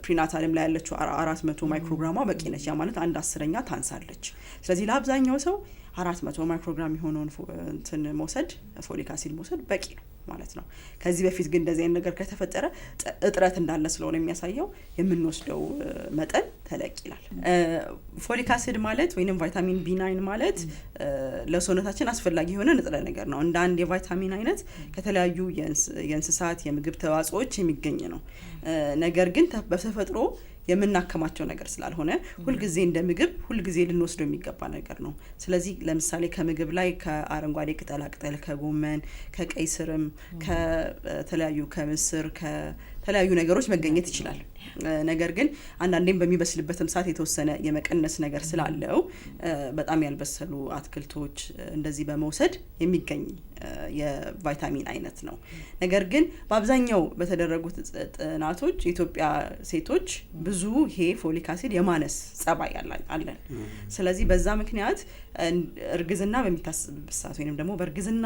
ፕሪናታልም ላይ ያለችው 400 ማይክሮግራሟ በቂ ነች። ያ ማለት 1/10ኛ ታንሳለች። ስለዚህ ለአብዛኛው ሰው 400 ማይክሮግራም የሆነውን መውሰድ ፎሊክ አሲድ መውሰድ በቂ ነው ማለት ነው። ከዚህ በፊት ግን እንደዚህ አይነት ነገር ከተፈጠረ እጥረት እንዳለ ስለሆነ የሚያሳየው የምንወስደው መጠን ተለቅ ይላል። ፎሊክ አሲድ ማለት ወይንም ቫይታሚን B9 ማለት ለሰውነታችን አስፈላጊ የሆነ ንጥረ ነገር ነው። እንደ አንድ የቫይታሚን አይነት ከተለያዩ የእንስሳት የምግብ ተዋጽኦዎች የሚገኝ ነው። ነገር ግን በተፈጥሮ የምናከማቸው ነገር ስላልሆነ ሁልጊዜ እንደ ምግብ ሁልጊዜ ልንወስደው የሚገባ ነገር ነው። ስለዚህ ለምሳሌ ከምግብ ላይ ከአረንጓዴ ቅጠላቅጠል፣ ከጎመን፣ ከቀይ ስርም፣ ከተለያዩ ከምስር ከተለያዩ ነገሮች መገኘት ይችላል። ነገር ግን አንዳንዴም በሚበስልበትም ሰዓት የተወሰነ የመቀነስ ነገር ስላለው በጣም ያልበሰሉ አትክልቶች እንደዚህ በመውሰድ የሚገኝ የቫይታሚን አይነት ነው። ነገር ግን በአብዛኛው በተደረጉት ጥናቶች የኢትዮጵያ ሴቶች ብዙ ይሄ ፎሊክ አሲድ የማነስ ጸባይ አለን። ስለዚህ በዛ ምክንያት እርግዝና በሚታሰብበት ሰዓት ወይንም ደግሞ በእርግዝና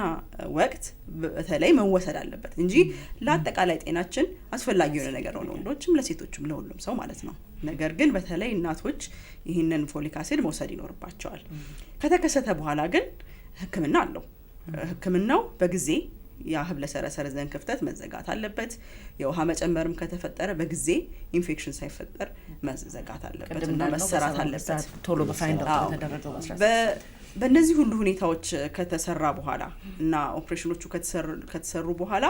ወቅት በተለይ መወሰድ አለበት እንጂ ለአጠቃላይ ጤናችን አስፈላጊ የሆነ ነገር ነው፣ ለወንዶችም ለሴቶችም ለሁሉም ሰው ማለት ነው። ነገር ግን በተለይ እናቶች ይህንን ፎሊክ አሲድ መውሰድ ይኖርባቸዋል። ከተከሰተ በኋላ ግን ሕክምና አለው። ሕክምናው በጊዜ የህብለሰረሰር ዘንግ ክፍተት መዘጋት አለበት። የውሃ መጨመርም ከተፈጠረ በጊዜ ኢንፌክሽን ሳይፈጠር መዘጋት አለበት እና መሰራት አለበት ቶሎ በፋይንድ አውት ተደረገው በእነዚህ ሁሉ ሁኔታዎች ከተሰራ በኋላ እና ኦፕሬሽኖቹ ከተሰሩ በኋላ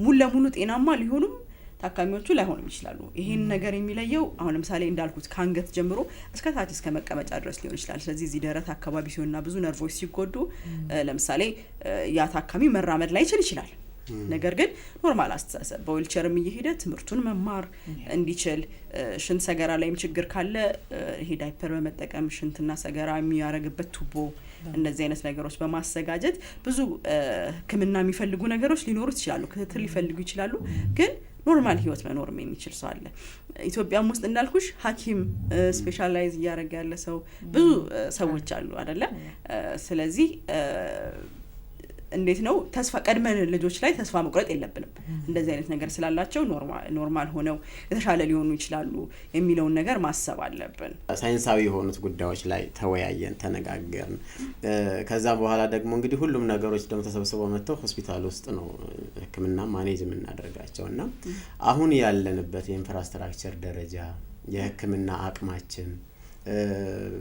ሙሉ ለሙሉ ጤናማ ሊሆኑም ታካሚዎቹ ላይሆንም ይችላሉ። ይሄን ነገር የሚለየው አሁን ለምሳሌ እንዳልኩት ከአንገት ጀምሮ እስከ ታች እስከ መቀመጫ ድረስ ሊሆን ይችላል። ስለዚህ እዚህ ደረት አካባቢ ሲሆንና ብዙ ነርቮች ሲጎዱ ለምሳሌ ያ ታካሚ መራመድ ላይችል ይችላል። ነገር ግን ኖርማል አስተሳሰብ በዊልቸርም እየሄደ ትምህርቱን መማር እንዲችል፣ ሽንት ሰገራ ላይም ችግር ካለ ይሄ ዳይፐር በመጠቀም ሽንትና ሰገራ የሚያረግበት ቱቦ እንደዚህ አይነት ነገሮች በማዘጋጀት ብዙ ሕክምና የሚፈልጉ ነገሮች ሊኖሩት ይችላሉ፣ ክትትል ሊፈልጉ ይችላሉ። ግን ኖርማል ህይወት መኖር የሚችል ሰው አለ። ኢትዮጵያም ውስጥ እንዳልኩሽ ሐኪም ስፔሻላይዝ እያደረገ ያለ ሰው ብዙ ሰዎች አሉ አይደለ? ስለዚህ እንዴት ነው ተስፋ ቀድመን ልጆች ላይ ተስፋ መቁረጥ የለብንም። እንደዚህ አይነት ነገር ስላላቸው ኖርማል ሆነው የተሻለ ሊሆኑ ይችላሉ የሚለውን ነገር ማሰብ አለብን። ሳይንሳዊ የሆኑት ጉዳዮች ላይ ተወያየን፣ ተነጋገርን። ከዛ በኋላ ደግሞ እንግዲህ ሁሉም ነገሮች ደግሞ ተሰብስበው መጥተው ሆስፒታል ውስጥ ነው ህክምና ማኔጅ የምናደርጋቸው እና አሁን ያለንበት የኢንፍራስትራክቸር ደረጃ የህክምና አቅማችን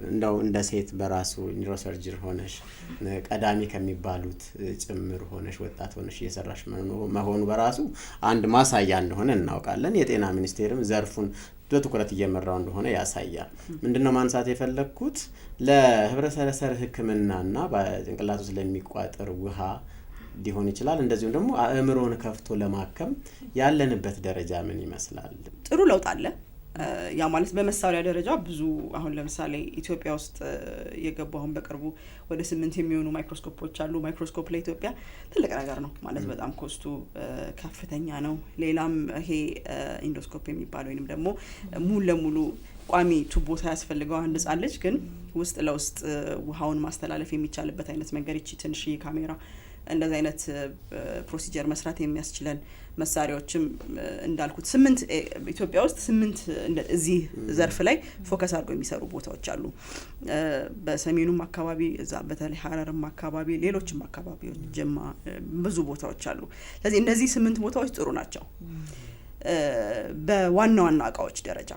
እንደው እንደ ሴት በራሱ ኒውሮሰርጅን ሆነሽ ቀዳሚ ከሚባሉት ጭምር ሆነሽ ወጣት ሆነሽ እየሰራሽ መሆኑ በራሱ አንድ ማሳያ እንደሆነ እናውቃለን። የጤና ሚኒስቴርም ዘርፉን በትኩረት እየመራው እንደሆነ ያሳያል። ምንድነው ማንሳት የፈለኩት ለህብረተሰብ ህክምናና በጭንቅላት ውስጥ ለሚቋጠር ውሃ ሊሆን ይችላል። እንደዚሁም ደግሞ አእምሮን ከፍቶ ለማከም ያለንበት ደረጃ ምን ይመስላል? ጥሩ ለውጥ አለ። ያ ማለት በመሳሪያ ደረጃ ብዙ አሁን ለምሳሌ ኢትዮጵያ ውስጥ የገቡ አሁን በቅርቡ ወደ 8 የሚሆኑ ማይክሮስኮፖች አሉ። ማይክሮስኮፕ ለኢትዮጵያ ትልቅ ነገር ነው ማለት በጣም ኮስቱ ከፍተኛ ነው። ሌላም ይሄ ኢንዶስኮፕ የሚባለው ወይንም ደግሞ ሙሉ ለሙሉ ቋሚ ቱቦ ሳያስፈልገው አንድ ህጻን ልጅ ግን ውስጥ ለውስጥ ውሃውን ማስተላለፍ የሚቻልበት አይነት መንገድ እቺ ትንሽዬ ካሜራ እንደዚህ አይነት ፕሮሲጀር መስራት የሚያስችለን መሳሪያዎችም እንዳልኩት 8 ኢትዮጵያ ውስጥ 8 እዚህ ዘርፍ ላይ ፎከስ አድርገው የሚሰሩ ቦታዎች አሉ። በሰሜኑም አካባቢ እዛ በተለይ ሐረርም አካባቢ ሌሎችም አካባቢዎች ጀማ ብዙ ቦታዎች አሉ። ስለዚህ እነዚህ 8 ቦታዎች ጥሩ ናቸው። በዋና ዋና እቃዎች ደረጃ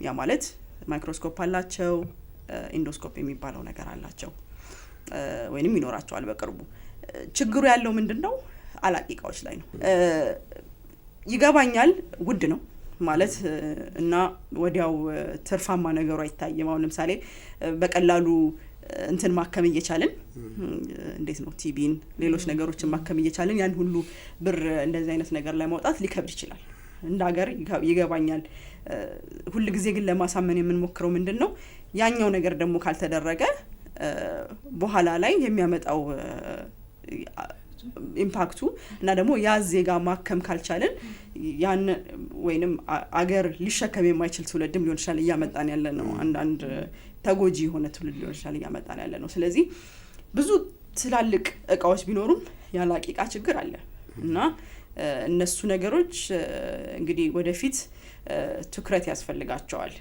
ያ ማለት ማይክሮስኮፕ አላቸው፣ ኢንዶስኮፕ የሚባለው ነገር አላቸው ወይንም ይኖራቸዋል በቅርቡ። ችግሩ ያለው ምንድነው? አላቂ እቃዎች ላይ ነው። ይገባኛል ውድ ነው ማለት እና ወዲያው ትርፋማ ነገሩ አይታየም። አሁን ለምሳሌ በቀላሉ እንትን ማከም እየቻልን እንዴት ነው ቲቢን ሌሎች ነገሮችን ማከም እየቻልን ያን ሁሉ ብር እንደዚህ አይነት ነገር ላይ ማውጣት ሊከብድ ይችላል። እንደ ሀገር ይገባኛል። ሁሉ ጊዜ ግን ለማሳመን የምንሞክረው ምንድነው ያኛው ነገር ደግሞ ካልተደረገ በኋላ ላይ የሚያመጣው ኢምፓክቱ እና ደግሞ ያ ዜጋ ማከም ካልቻለን ያን ወይንም አገር ሊሸከም የማይችል ትውልድም ሊሆን ይችላል እያመጣን ያለ ነው። አንድ ተጎጂ የሆነ ትውልድ ሊሆን ይችላል እያመጣን ያለ ነው። ስለዚህ ብዙ ትላልቅ እቃዎች ቢኖሩም ያላቂ እቃ ችግር አለ እና እነሱ ነገሮች እንግዲህ ወደፊት ትኩረት ያስፈልጋቸዋል።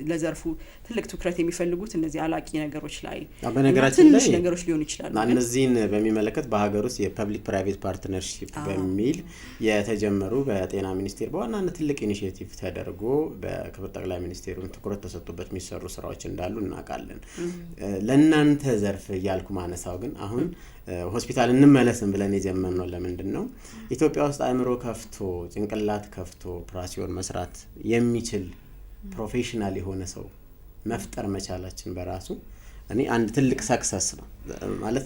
ለዘርፉ ትልቅ ትኩረት የሚፈልጉት እነዚህ አላቂ ነገሮች ላይ በነገራችን ላይ ነገሮች ሊሆኑ ይችላሉ። እነዚህን በሚመለከት በሀገር ውስጥ የፐብሊክ ፕራይቬት ፓርትነርሺፕ በሚል የተጀመሩ በጤና ሚኒስቴር በዋናነት ትልቅ ኢኒሺዬቲቭ ተደርጎ በክብር ጠቅላይ ሚኒስቴሩን ትኩረት ተሰጥቶበት የሚሰሩ ስራዎች እንዳሉ እናውቃለን። ለእናንተ ዘርፍ እያልኩ ማነሳው ግን አሁን ሆስፒታል እንመለስን ብለን የጀመርነው ለምንድን ነው? ኢትዮጵያ ውስጥ አእምሮ ከፍቶ ጭንቅላት ከፍቶ ኦፕራሲዮን መስራት የሚችል ፕሮፌሽናል የሆነ ሰው መፍጠር መቻላችን በራሱ እኔ አንድ ትልቅ ሰክሰስ ነው ማለት።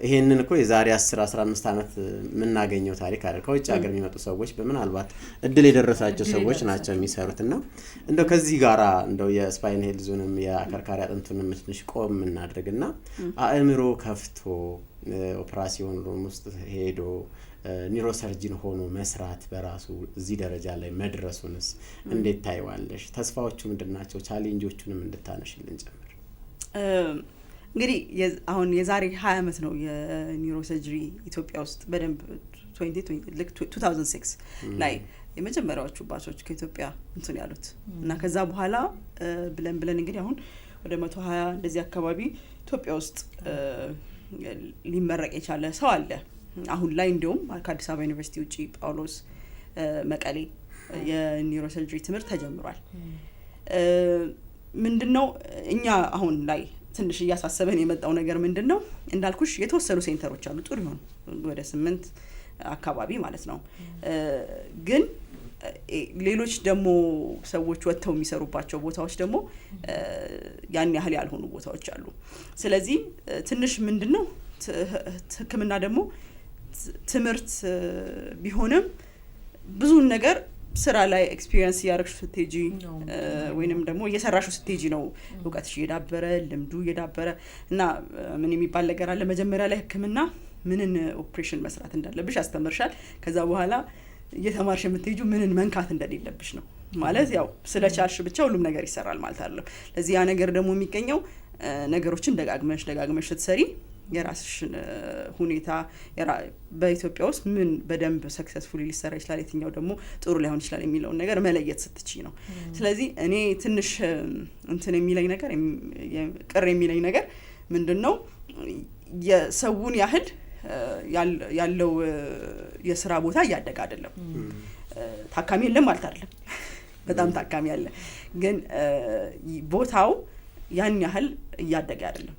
ይሄንን እኮ የዛሬ 10-15 አመት የምናገኘው ታሪክ አይደል። ከውጭ ሀገር የሚመጡ ሰዎች በምናልባት እድል የደረሳቸው ሰዎች ናቸው የሚሰሩትና እንደው ከዚህ ጋራ እንደው የስፓይን ሄልዙንም የአከርካሪ አጥንቱንም ትንሽ ቆም እናድርግና አእምሮ ከፍቶ ኦፕራሲዮን ሩም ውስጥ ሄዶ ኒውሮሰርጂን ሆኖ መስራት በራሱ እዚህ ደረጃ ላይ መድረሱንስ እንዴት ታይዋለሽ? ተስፋዎቹ ምንድናቸው? ቻሌንጆቹንም እንድታነሽልን ጨምር። እንግዲህ አሁን የዛሬ 20 አመት ነው የኒውሮሰርጀሪ ኢትዮጵያ ውስጥ በደንብ 2006 ላይ የመጀመሪያዎቹ ባቾች ከኢትዮጵያ እንትን ያሉት እና ከዛ በኋላ ብለን እንግዲህ አሁን ወደ 120 እንደዚህ አካባቢ ኢትዮጵያ ውስጥ ሊመረቅ የቻለ ሰው አለ። አሁን ላይ እንደውም ከአዲስ አበባ ዩኒቨርሲቲ ውጪ ጳውሎስ መቀሌ የኒውሮሰርጀሪ ትምህርት ተጀምሯል። ምንድነው እኛ አሁን ላይ ትንሽ እያሳሰበን የመጣው ነገር ምንድነው? እንዳልኩሽ የተወሰኑ ሴንተሮች አሉ ጥሩ ይሆን ወደ 8 አካባቢ ማለት ነው። ግን ሌሎች ደግሞ ሰዎች ወጥተው የሚሰሩባቸው ቦታዎች ደግሞ ያን ያህል ያልሆኑ ቦታዎች አሉ። ስለዚህ ትንሽ ምንድነው ህክምና ደግሞ ትምህርት ቢሆንም ብዙ ነገር ስራ ላይ ኤክስፒሪየንስ ያረክሽ ስትጂ ወይንም ደግሞ እየሰራሽው ስትጂ ነው እውቀትሽ እየዳበረ ልምዱ እየዳበረ እና ምን የሚባል ነገር አለ። መጀመሪያ ላይ ህክምና ምንን ኦፕሬሽን መስራት እንዳለብሽ ያስተምርሻል። ከዛ በኋላ እየተማርሽ የምትሄጁ ምንን መንካት እንደሌለብሽ ነው ማለት ያው ስለቻልሽ ብቻ ሁሉም ነገር ይሰራል ማለት አይደለም። ለዚህ ያ ነገር ደግሞ የሚገኘው ነገሮችን ደጋግመሽ ስትሰሪ የራስሽን ሁኔታ በኢትዮጵያ ውስጥ ምን በደንብ ሰክሰስፉሊ ሊሰራ ይችላል የትኛው ደግሞ ጥሩ ላይሆን ይችላል የሚለውን ነገር መለየት ስትችይ ነው። ስለዚህ እኔ ትንሽ እንትን የሚለኝ ነገር ቅር የሚለኝ ነገር ምንድነው የሰውን ያህል ያለው የስራ ቦታ እያደገ አይደለም። ታካሚ የለም ማለት አይደለም፣ በጣም ታካሚ አለ፣ ግን ቦታው ያን ያህል እያደገ አይደለም፣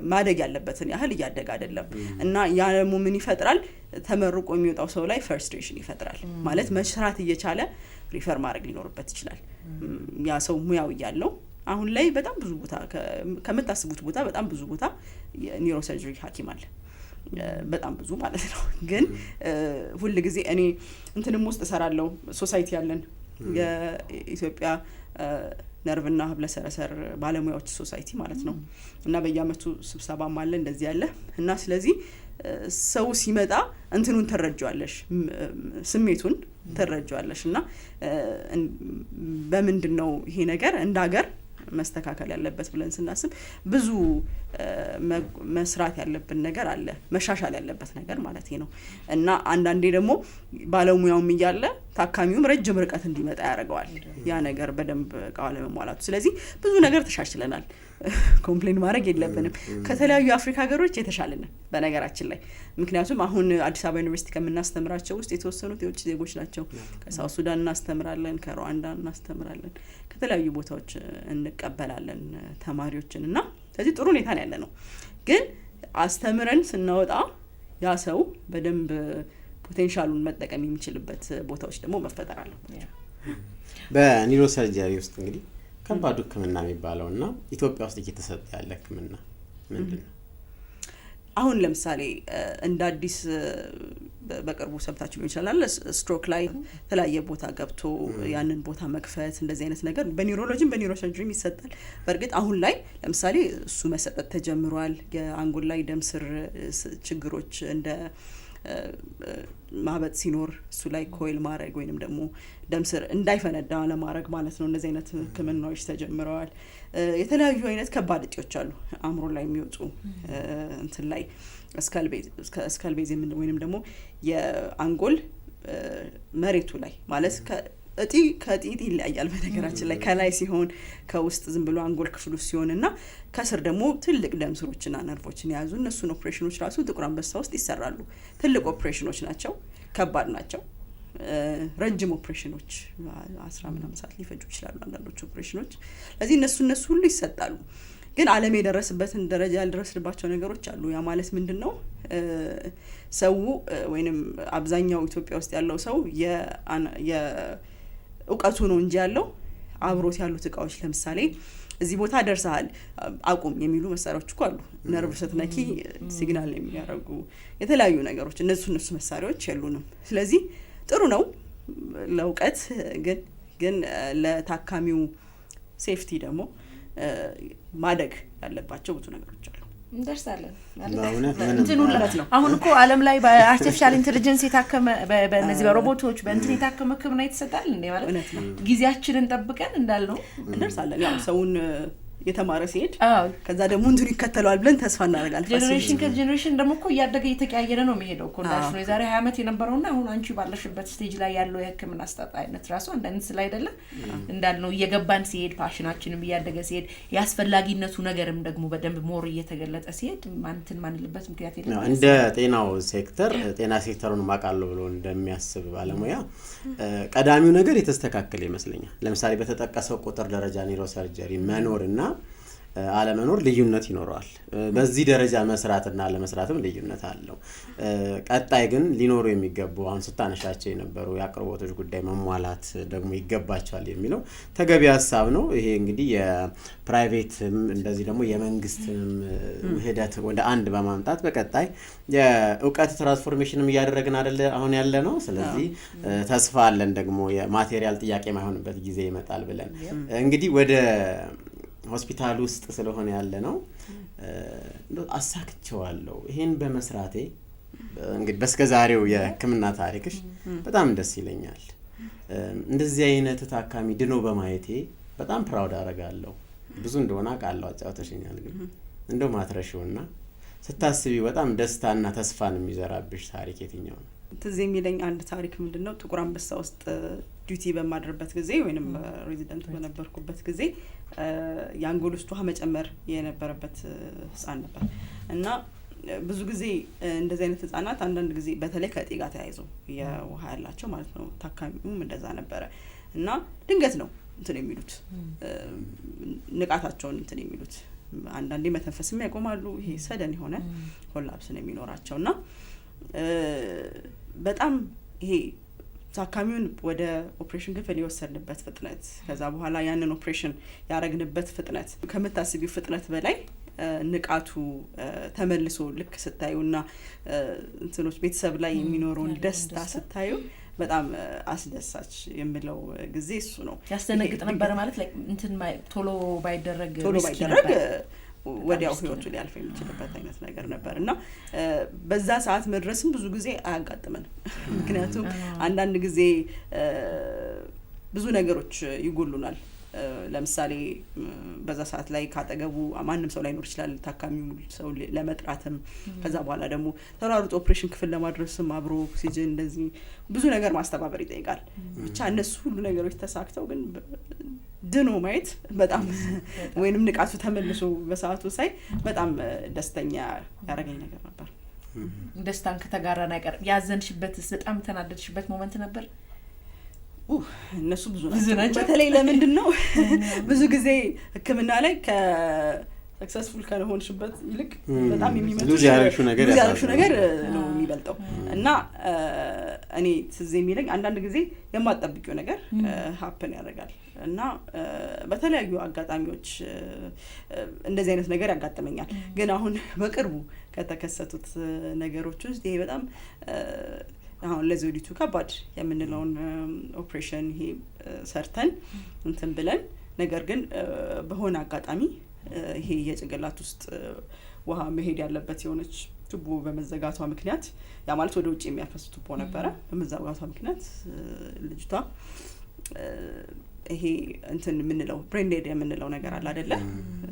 ማደግ ያለበትን ያህል እያደገ አይደለም። እና ያ ደግሞ ምን ይፈጥራል? ተመርቆ የሚወጣው ሰው ላይ ፍርስትሬሽን ይፈጥራል። ማለት መስራት እየቻለ ሪፈር ማድረግ ሊኖርበት ይችላል። ያ ሰው ሙያው እያለው አሁን ላይ በጣም ብዙ ቦታ ከምታስቡት ቦታ በጣም ብዙ ቦታ የኒውሮ ሰርጀሪ ሐኪም አለ፣ በጣም ብዙ ማለት ነው። ግን ሁሉ ጊዜ እኔ እንትንም ውስጥ እሰራለሁ፣ ሶሳይቲ ያለን የኢትዮጵያ ነርቭና ህብለሰረሰር ባለሙያዎች ሶሳይቲ ማለት ነው። እና በየአመቱ ስብሰባም አለ እንደዚህ ያለ እና ስለዚህ ሰው ሲመጣ እንትኑን ተረጃዋለሽ፣ ስሜቱን ተረጃዋለሽ። እና በምንድነው ይሄ ነገር እንዳገር መስተካከል ያለበት ብለን ስናስብ ብዙ መስራት ያለብን ነገር አለ፣ መሻሻል ያለበት ነገር ማለት ነው። እና አንዳንዴ ደግሞ ባለሙያውም እያለ ታካሚውም ረጅም ርቀት እንዲመጣ ያደርገዋል ያ ነገር በደንብ ቃለ መሟላቱ። ስለዚህ ብዙ ነገር ተሻሽለናል፣ ኮምፕሌን ማድረግ የለብንም። ከተለያዩ የአፍሪካ ሀገሮች የተሻለን በነገራችን ላይ። ምክንያቱም አሁን አዲስ አበባ ዩኒቨርሲቲ ከምናስተምራቸው ውስጥ የተወሰኑት የውጭ ዜጎች ናቸው። ከሳውት ሱዳን እናስተምራለን፣ ከሩዋንዳ እናስተምራለን፣ ከተለያዩ ቦታዎች እንቀበላለን ተማሪዎችን። እና ስለዚህ ጥሩ ሁኔታ ነው ያለነው። ግን አስተምረን ስናወጣ ያ ሰው በደንብ ፖቴንሻሉን መጠቀም የሚችልበት ቦታዎች ደግሞ መፈጠር አለባቸው። በኒውሮ ሰርጀሪ ውስጥ እንግዲህ ከባዱ ህክምና የሚባለውና ኢትዮጵያ ውስጥ እየተሰጠ ያለ ህክምና ምንድነው? አሁን ለምሳሌ እንደ አዲስ በቅርቡ ሰምታችሁ ሊሆን ይችላል፣ ስትሮክ ላይ ተለያየ ቦታ ገብቶ ያንን ቦታ መክፈት እንደዚህ አይነት ነገር በኒውሮሎጂም በኒውሮሰርጀሪም ይሰጣል። በእርግጥ አሁን ላይ ለምሳሌ እሱ መሰጠት ተጀምሯል። የአንጎል ላይ ደም ስር ችግሮች እንደ ማበጥ ሲኖር እሱ ላይ ኮይል ማድረግ ወይንም ደግሞ ደም ስር እንዳይፈነዳ ለማድረግ ማለት ነው። እንደዚህ አይነት ህክምናዎች ተጀምረዋል። የተለያዩ አይነት ከባድ እጢዎች አሉ አእምሮ ላይ የሚወጡ እንትን ላይ ስካል ቤዝ ወይንም ደግሞ የአንጎል መሬቱ ላይ ማለት እጢ ከእጢ ይለያያል በነገራችን ላይ። ከላይ ሲሆን ከውስጥ ዝም ብሎ አንጎል ክፍሉ ሲሆንና ከስር ደግሞ ትልቅ ደም ስሮችና ነርቮችን የያዙ እነሱን ኦፕሬሽኖች ራሱ ጥቁር አንበሳ ውስጥ ይሰራሉ። ትልቅ ኦፕሬሽኖች ናቸው፣ ከባድ ናቸው። ረጅም ኦፕሬሽኖች 10 ምናምን ሰዓት ሊፈጁ ይችላሉ አንዳንዶቹ ኦፕሬሽኖች። ስለዚህ እነሱ ሁሉ ይሰጣሉ። ግን ዓለም የደረሰበትን ደረጃ ያልደረስንባቸው ነገሮች አሉ። ያ ማለት ምንድነው? ሰው ወይንም አብዛኛው ኢትዮጵያ ውስጥ ያለው ሰው እውቀቱ ነው እንጂ ያለው አብሮት ያሉት እቃዎች ለምሳሌ እዚህ ቦታ ደርሰሃል አቁም የሚሉ መሳሪያዎች እኮ አሉ። ነርቭ ስትነኪ ሲግናል የሚያደርጉ የተለያዩ ነገሮች እነሱ መሳሪያዎች የሉንም። ስለዚህ ጥሩ ነው ለእውቀት፣ ግን ለታካሚው ሴፍቲ ደግሞ ማደግ ያለባቸው ብዙ ነገሮች አሉ። እንደርሳለን ማለት እንትኑ ነው። አሁን እኮ ዓለም ላይ በአርቲፊሻል ኢንተለጀንስ የታከመ በእነዚህ በሮቦቶች በእንትን የታከመ ህክምና ይተሰጣል እንዴ ማለት ጊዜያችንን ጠብቀን እንዳልነው እንደርሳለን። ያው ሰውን የተማረ ሲሄድ ከዛ ደግሞ እንትኑ ይከተላል ብለን ተስፋ እናደርጋለን። ጀነሬሽን ከጀነሬሽን ደግሞ እኮ እያደገ እየተቀያየረ ነው የሚሄደው እኮ እንዳልሽ ነው። የዛሬ 20 ዓመት የነበረውና አሁን አንቺ ባለሽበት ስቴጅ ላይ ያለው የህክምና አሰጣጥ አይነት ራሱ አንዳንድ ስለ አይደለም እንዳልነው እየገባን ሲሄድ ፓሽናችንም እያደገ ሲሄድ ያስፈልጊነቱ ነገርም ደግሞ በደንብ ሞር እየተገለጠ ሲሄድ ማንልበት ምክንያት የለም። እንደ ጤናው ሴክተር ጤና ሴክተሩን ማቃለው ብሎ እንደሚያስብ ባለሙያ ቀዳሚው ነገር የተስተካከለ ይመስለኛል። ለምሳሌ በተጠቀሰው ቁጥር ደረጃ ኒውሮ ሰርጀሪ መኖርና አለመኖር ልዩነት ይኖረዋል። በዚህ ደረጃ መስራትና ለመስራትም ልዩነት አለው። ቀጣይ ግን ሊኖሩ የሚገቡ አሁን ስታነሻቸው የነበሩ የአቅርቦቶች ጉዳይ መሟላት ደግሞ ይገባቸዋል የሚለው ተገቢ ሀሳብ ነው። ይሄ እንግዲህ የፕራይቬት እንደዚህ ደግሞ የመንግስትም ውህደት ወደ አንድ በማምጣት በቀጣይ የእውቀት ትራንስፎርሜሽንም እያደረግን አይደለ አሁን ያለ ነው። ስለዚህ ተስፋ አለን ደግሞ የማቴሪያል ጥያቄ የማይሆንበት ጊዜ ይመጣል ብለን እንግዲህ ወደ ሆስፒታል ውስጥ ስለሆነ ያለ ነው አሳክቸዋለሁ ይሄን በመስራቴ እንግዲህ በስከዛሬው የህክምና ታሪክሽ በጣም ደስ ይለኛል። እንደዚህ አይነት ታካሚ ድኖ በማየቴ በጣም ፕራውድ አደርጋለሁ። ብዙ እንደሆነ አውቃለሁ፣ አጫውተሽኛል። ግን እንደው ማትረሺውና ስታስቢ በጣም ደስታና ተስፋን የሚዘራብሽ ታሪክ የትኛው ነው? ትዝ የሚለኝ አንድ ታሪክ ምንድነው ጥቁር አንበሳ ውስጥ ዲዩቲ በማድረበት ጊዜ ወይንም ሬዚደንት በነበርኩበት ጊዜ የአንጎል ውስጥ ውሃ መጨመር የነበረበት ህፃን ነበር እና ብዙ ጊዜ እንደዚህ አይነት ህፃናት አንዳንድ ጊዜ በተለይ ከእጢ ጋር ተያይዘው የውሃ ያላቸው ማለት ነው ታካሚውም እንደዛ ነበረ እና ድንገት ነው እንትን የሚሉት ንቃታቸውን እንትን የሚሉት አንዳንዴ መተንፈስም ያቆማሉ። ይሄ ሰደን የሆነ ኮላፕስ ነው የሚኖራቸውና በጣም ይሄ ታካሚውን ወደ ኦፕሬሽን ክፍል የወሰድንበት ፍጥነት ከዛ በኋላ ያንን ኦፕሬሽን ያረግንበት ፍጥነት ከምታስቢው ፍጥነት በላይ ንቃቱ ተመልሶ ልክ ስታዩና እንትኖች ቤተሰብ ላይ የሚኖረውን ደስታ ስታዩ በጣም አስደሳች የምለው ጊዜ እሱ ነው። ያስተነግጥ ነበር ማለት ላይ እንትን ቶሎ ባይደረግ ወዲያው ህይወቱ ሊያልፍ የሚችልበት አይነት ነገር ነበርና በዛ ሰዓት መድረስም ብዙ ጊዜ አያጋጥመንም። ምክንያቱም አንዳንድ ጊዜ ብዙ ነገሮች ይጎሉናል። ለምሳሌ በዛ ሰዓት ላይ ካጠገቡ ማንም ሰው ላይኖር ይችላል ታካሚው ሰው ለመጥራትም ከዛ በኋላ ደግሞ ተራሩጥ ኦፕሬሽን ክፍል ለማድረስም አብሮ ኦክሲጅን እንደዚህ ብዙ ነገር ማስተባበር ይጠይቃል። ብቻ እነሱ ሁሉ ነገሮች ተሳክተው ግን ድኖ ማየት በጣም ወይንም ንቃቱ ተመልሶ በሰዓቱ ሳይ በጣም ደስተኛ ያረጋኝ ነገር ነበር። ደስታን ከተጋራና አይቀር ያዘንሽበትስ በጣም ተናደድሽበት ሞመንት ነበር? እነሱ ብዙ ናቸው። በተለይ ለምንድነው ብዙ ጊዜ ህክምና ላይ ሰክሰስፉል ከሆንሽበት ይልቅ በጣም የሚመጡሽ ነገር ነው የሚበልጠው እና እኔ ትዝ የሚለኝ አንዳንድ ጊዜ የማትጠብቂው ነገር ሀፕን ያደርጋል እና በተለያዩ አጋጣሚዎች እንደዚህ አይነት ነገር ያጋጥመኛል። ግን አሁን በቅርቡ ከተከሰቱት ነገሮች ውስጥ ይሄ በጣም አሁን ለዘውዲቱ ከባድ የምንለውን ኦፕሬሽን ይሄ ሰርተን እንትን ብለን ነገር ግን በሆነ አጋጣሚ ይሄ የጭንቅላት ውስጥ ውሃ መሄድ ያለበት የሆነች ቱቦ በመዘጋቷ ምክንያት ያ ማለት ወደ ውጭ የሚያፈስ ቱቦ ነበረ። በመዘጋቷ ምክንያት ልጅቷ ይሄ እንትን የምንለው ብሬን ዴድ የምንለው ነገር አለ አይደለ?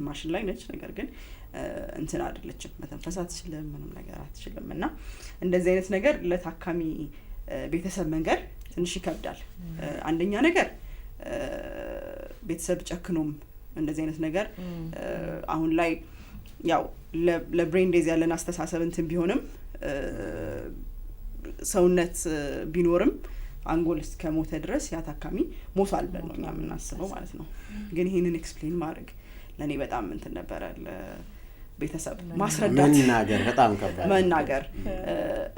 ማሽን ላይ ነች ነገር ግን እንትን አይደለችም፣ መተንፈስ አትችልም፣ ምንም ነገር አትችልም። እና እንደዚህ አይነት ነገር ለታካሚ ቤተሰብ መንገር ትንሽ ይከብዳል። አንደኛ ነገር ቤተሰብ ጨክኖም እንደዚህ አይነት ነገር አሁን ላይ ያው ለብሬን ዴዝ ያለን አስተሳሰብ እንትን ቢሆንም ሰውነት ቢኖርም አንጎል እስከሞተ ድረስ ያ ታካሚ ሞቷል ብለን ነው እኛ የምናስበው ማለት ነው። ግን ይሄንን ኤክስፕሌን ማድረግ ለኔ በጣም እንትን ነበረ። ለቤተሰብ ማስረዳት መናገር በጣም ከባድ መናገር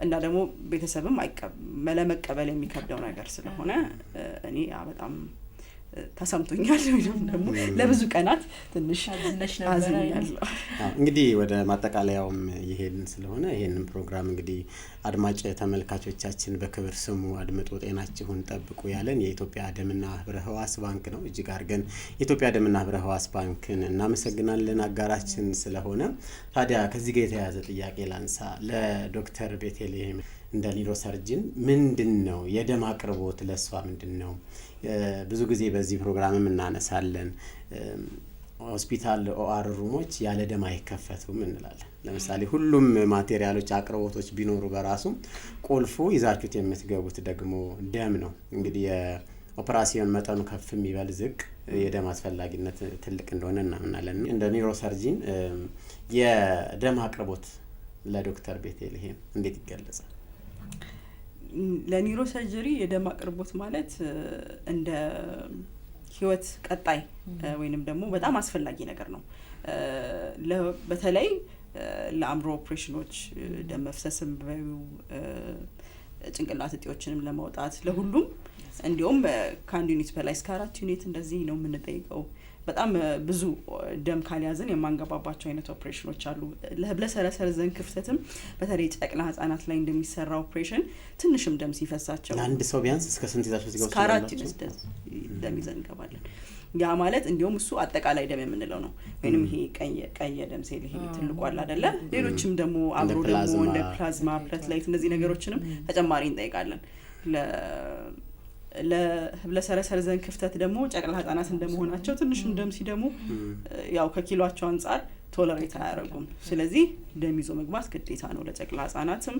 እና ደግሞ ቤተሰብም ለመቀበል የሚከብደው ነገር ስለሆነ እኔ በጣም ተሰምቶኛል። ደግሞ ለብዙ ቀናት ትንሽ አዝኛለሁ። እንግዲህ ወደ ማጠቃለያውም ይሄን ስለሆነ ይሄንን ፕሮግራም እንግዲህ አድማጭ ተመልካቾቻችን በክብር ስሙ አድምጡ፣ ጤናችሁን ጠብቁ ያለን የኢትዮጵያ ደምና ህብረ ህዋስ ባንክ ነው። እጅግ አድርገን የኢትዮጵያ ደምና ህብረ ህዋስ ባንክን እናመሰግናለን አጋራችን ስለሆነ። ታዲያ ከዚህ ጋር የተያያዘ ጥያቄ ላንሳ። ለዶክተር ቤተልሔም እንደ ኒውሮሰርጅን ምንድነው የደም አቅርቦት ለሷ ምንድነው? ብዙ ጊዜ በዚህ ፕሮግራምም እናነሳለን ሆስፒታል ኦአር ሩሞች ያለ ደም አይከፈቱም እንላለን። ለምሳሌ ሁሉም ማቴሪያሎች አቅርቦቶች ቢኖሩ በራሱ ቁልፉ ይዛችሁት የምትገቡት ደግሞ ደም ነው። እንግዲህ የኦፕራሲዮን መጠኑ ከፍ የሚበል ዝቅ የደም አስፈላጊነት ትልቅ እንደሆነ እናምናለን። እንደ ኒውሮሰርጂን የደም አቅርቦት ለዶክተር ቤተልሔም እንዴት ይገለጻል? ለኒውሮ ሰርጀሪ የደም አቅርቦት ማለት እንደ ህይወት ቀጣይ ወይንም ደግሞ በጣም አስፈላጊ ነገር ነው። በተለይ ለአምሮ ኦፕሬሽኖች ደም መፍሰስም ጭንቅላት እጢዎችንም ለማውጣት ለሁሉም እንዲሁም ከአንድ ዩኒት በላይ እስከ 4 ዩኒት እንደዚህ ነው የምንጠይቀው። በጣም ብዙ ደም ካልያዘን የማንገባባቸው አይነት ኦፕሬሽኖች አሉ። ለህብለሰረሰር ዘን ክፍተትም በተለይ ጨቅላ ህጻናት ላይ እንደሚሰራ ኦፕሬሽን ትንሽም ደም ሲፈሳቸው አንድ ሰው ቢያንስ እስከ ስንት ይዛችሁ ሲገቡ? እስከ 4 ዩኒት ደም ይዘን እንገባለን። ያ ማለት እንዲሁም እሱ አጠቃላይ ደም የምንለው ነው ወይንም ይሄ ቀይ ደም ሴል ይሄ ትልቁ አለ አይደለ ሌሎችም ደግሞ አብሮ ደግሞ እንደ ፕላዝማ ፕሌትሌት እነዚህ ነገሮችንም ተጨማሪ እንጠይቃለን ለህብለሰረሰር ዘንግ ክፍተት ደግሞ ጨቅላ ህጻናት እንደመሆናቸው ትንሽ ደም ሲደሙ ያው ከኪሎአቸው አንፃር ቶለሬት አያደርጉም ስለዚህ ደም ይዞ መግባት ግዴታ ነው ለጨቅላ ህጻናትም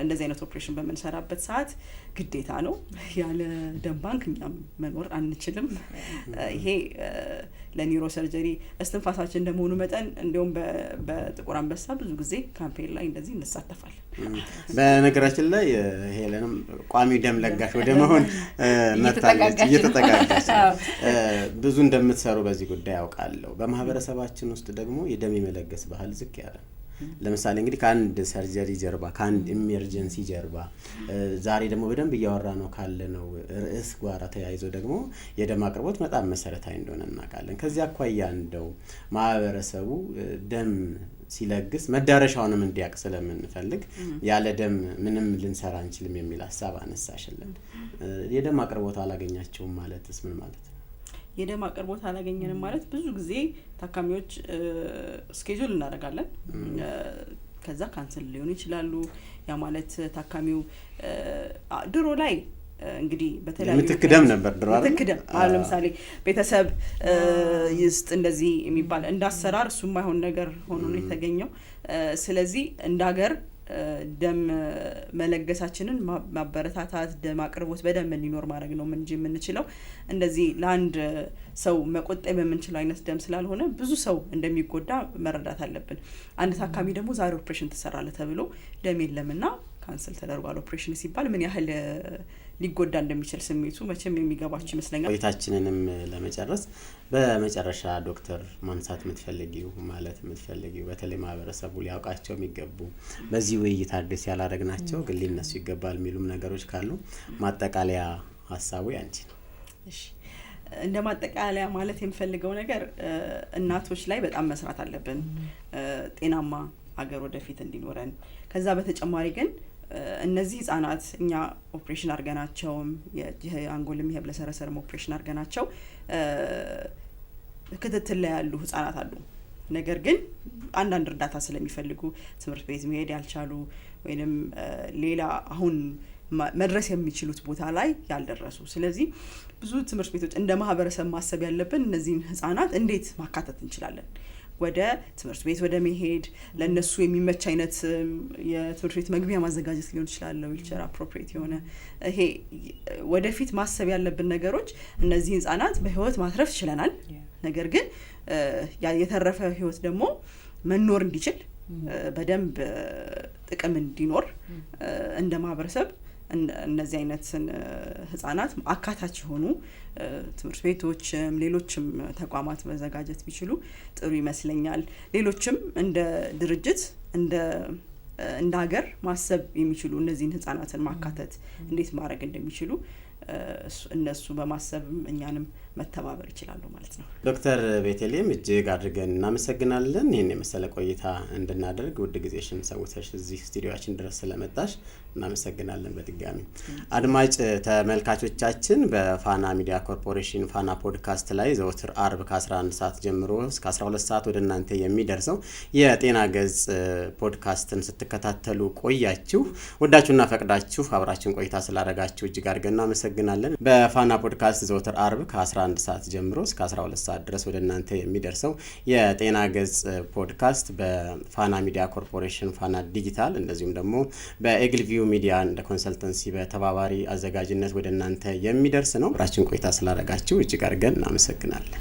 እንደዚህ አይነት ኦፕሬሽን በመንሰራበት ሰዓት ግዴታ ነው ያለ ደም ባንክ እኛም መኖር አንችልም ይሄ ለኒውሮ ሰርጀሪ እስትንፋሳችን እንደመሆኑ መጠን እንዲሁም በጥቁር አንበሳ ብዙ ጊዜ ካምፔን ላይ እንደዚህ እንሳተፋለን በነገራችን ላይ ሄለንም ቋሚ ደም ለጋሽ ወደ መሆን መጣለች እየተጠጋጋች ብዙ እንደምትሰሩ በዚህ ጉዳይ ያውቃለሁ በማህበረሰባችን ውስጥ ደግሞ የደም የመለገስ ባህል ዝቅ ያለ ለምሳሌ እንግዲህ ከአንድ ሰርጀሪ ጀርባ ከአንድ ኢመርጀንሲ ጀርባ ዛሬ ደግሞ በደንብ እያወራ ነው ካለ ነው ርዕስ ጋር ተያይዞ ደግሞ የደም አቅርቦት በጣም መሰረታዊ እንደሆነ እናውቃለን ከዚህ አኳያ እንደው ማህበረሰቡ ደም ሲለግስ መዳረሻውንም እንዲያውቅ ስለምንፈልግ ያለ ደም ምንም ልንሰራ አንችልም የሚል ሐሳብ አነሳሽልን የደም አቅርቦት አላገኛቸውም ማለትስ ምን ማለት ነው የደም አቅርቦት አላገኘንም ማለት ብዙ ጊዜ ታካሚዎች ስኬጁል እናደርጋለን ከዛ ካንሰል ሊሆኑ ይችላሉ ያ ማለት ታካሚው ድሮ ላይ እንግዲህ በተለያዩ ምትክደም ነበር ድሮ አይደል ምትክደም ለምሳሌ ቤተሰብ ይስጥ እንደዚህ የሚባል እንዳሰራር እሱም አይሆን ነገር ሆኖ ነው የተገኘው ስለዚህ እንዳገር ደም መለገሳችንን ማበረታታት ደም አቅርቦት በደም እንዲኖር ማድረግ ነው እንጂ የምንችለው እንደዚህ ለአንድ ሰው መቆጠብ የምንችለው አይነት ደም ስላልሆነ ብዙ ሰው እንደሚጎዳ መረዳት አለብን አንድ ታካሚ ደግሞ ዛሬ ኦፕሬሽን ተሰራለ ተብሎ ደም የለምና ካንሰል ተደርጓል ኦፕሬሽን ሲባል ምን ያህል ሊጎዳ እንደሚችል ስሜቱ መቼም የሚገባችሁ ይመስለኛል ቆይታችንንም ለመጨረስ በመጨረሻ ዶክተር ማንሳት የምትፈልጊው ማለት የምትፈልጊው በተለይ ማህበረሰቡ ሊያውቃቸው የሚገቡ በዚህ ውይይት አዲስ ያላረግናቸው ግን ሊነሱ ይገባል የሚሉም ነገሮች ካሉ ማጠቃለያ ሐሳቡ ያንቺ ነው እሺ እንደ ማጠቃለያ ማለት የምፈልገው ነገር እናቶች ላይ በጣም መስራት አለብን ጤናማ አገር ወደፊት እንዲኖረን ከዛ በተጨማሪ ግን እነዚህ ህጻናት እኛ ኦፕሬሽን አርገናቸው የአንጎልም የህብለሰረሰርም ኦፕሬሽን አርገናቸው ክትትል ላይ ያሉ ህጻናት አሉ ነገር ግን አንዳንድ እርዳታ ስለሚፈልጉ ትምህርት ቤት መሄድ ያልቻሉ ወይንም ሌላ አሁን መድረስ የሚችሉት ቦታ ላይ ያልደረሱ ስለዚህ ብዙ ትምህርት ቤቶች እንደ ማህበረሰብ ማሰብ ያለብን እነዚህን ህጻናት እንዴት ማካተት እንችላለን ወደ ትምህርት ቤት ወደ መሄድ ለነሱ የሚመች አይነት የትምህርት ቤት መግቢያ ማዘጋጀት ሊሆን ይችላል ዊልቸር አፕሮፕሪየት የሆነ ይሄ ወደፊት ማሰብ ያለብን ነገሮች እነዚህ ህጻናት በህይወት ማትረፍ ይችላል ነገር ግን የተረፈ ህይወት ደግሞ መኖር እንዲችል በደንብ ጥቅም እንዲኖር እንደ ማህበረሰብ እነዚህ አይነት ህጻናት አካታች ሆኑ ትምህርት ቤቶችም ሌሎችም ተቋማት መዘጋጀት ቢችሉ ጥሩ ይመስለኛል ሌሎችም እንደ ድርጅት እንደ ሀገር ማሰብ የሚችሉ እነዚህን ህጻናትን ማካተት እንዴት ማድረግ እንደሚችሉ እነሱ በማሰብ እኛንም መተባበር ይችላሉ ማለት ነው ዶክተር ቤተልሔም እጅግ አድርገን እናመሰግናለን ይሄን የመሰለ ቆይታ እንድናደርግ ውድ ጊዜሽን ሰውተሽ እዚህ ስቱዲዮአችን ድረስ ስለመጣሽ እናመሰግናለን በድጋሚ አድማጭ ተመልካቾቻችን በፋና ሚዲያ ኮርፖሬሽን ፋና ፖድካስት ላይ ዘወትር አርብ ከ11 ሰዓት ጀምሮ እስከ 12 ሰዓት ወደ እናንተ የሚደርሰው የጤና ገጽ ፖድካስትን ስትከታተሉ ቆያችሁ ወዳችሁና ፈቅዳችሁ አብራችን ቆይታ ስላደረጋችሁ እጅግ አድርገን እናመሰግናለን በፋና ፖድካስት ዘወትር አርብ ከ11 ሰዓት ጀምሮ እስከ 12 ሰዓት ድረስ ወደ እናንተ የሚደርሰው የጤና ገጽ ፖድካስት በፋና ሚዲያ ኮርፖሬሽን ፋና ዲጂታል እንደዚሁም ደግሞ በኤግል ቪው ሚዲያ እንደ ኮንሰልተንሲ በተባባሪ አዘጋጅነት ወደ እናንተ የሚደርስ ነው አብራችን ቆይታ ስላደረጋችሁ እጅግ አድርገን እናመሰግናለን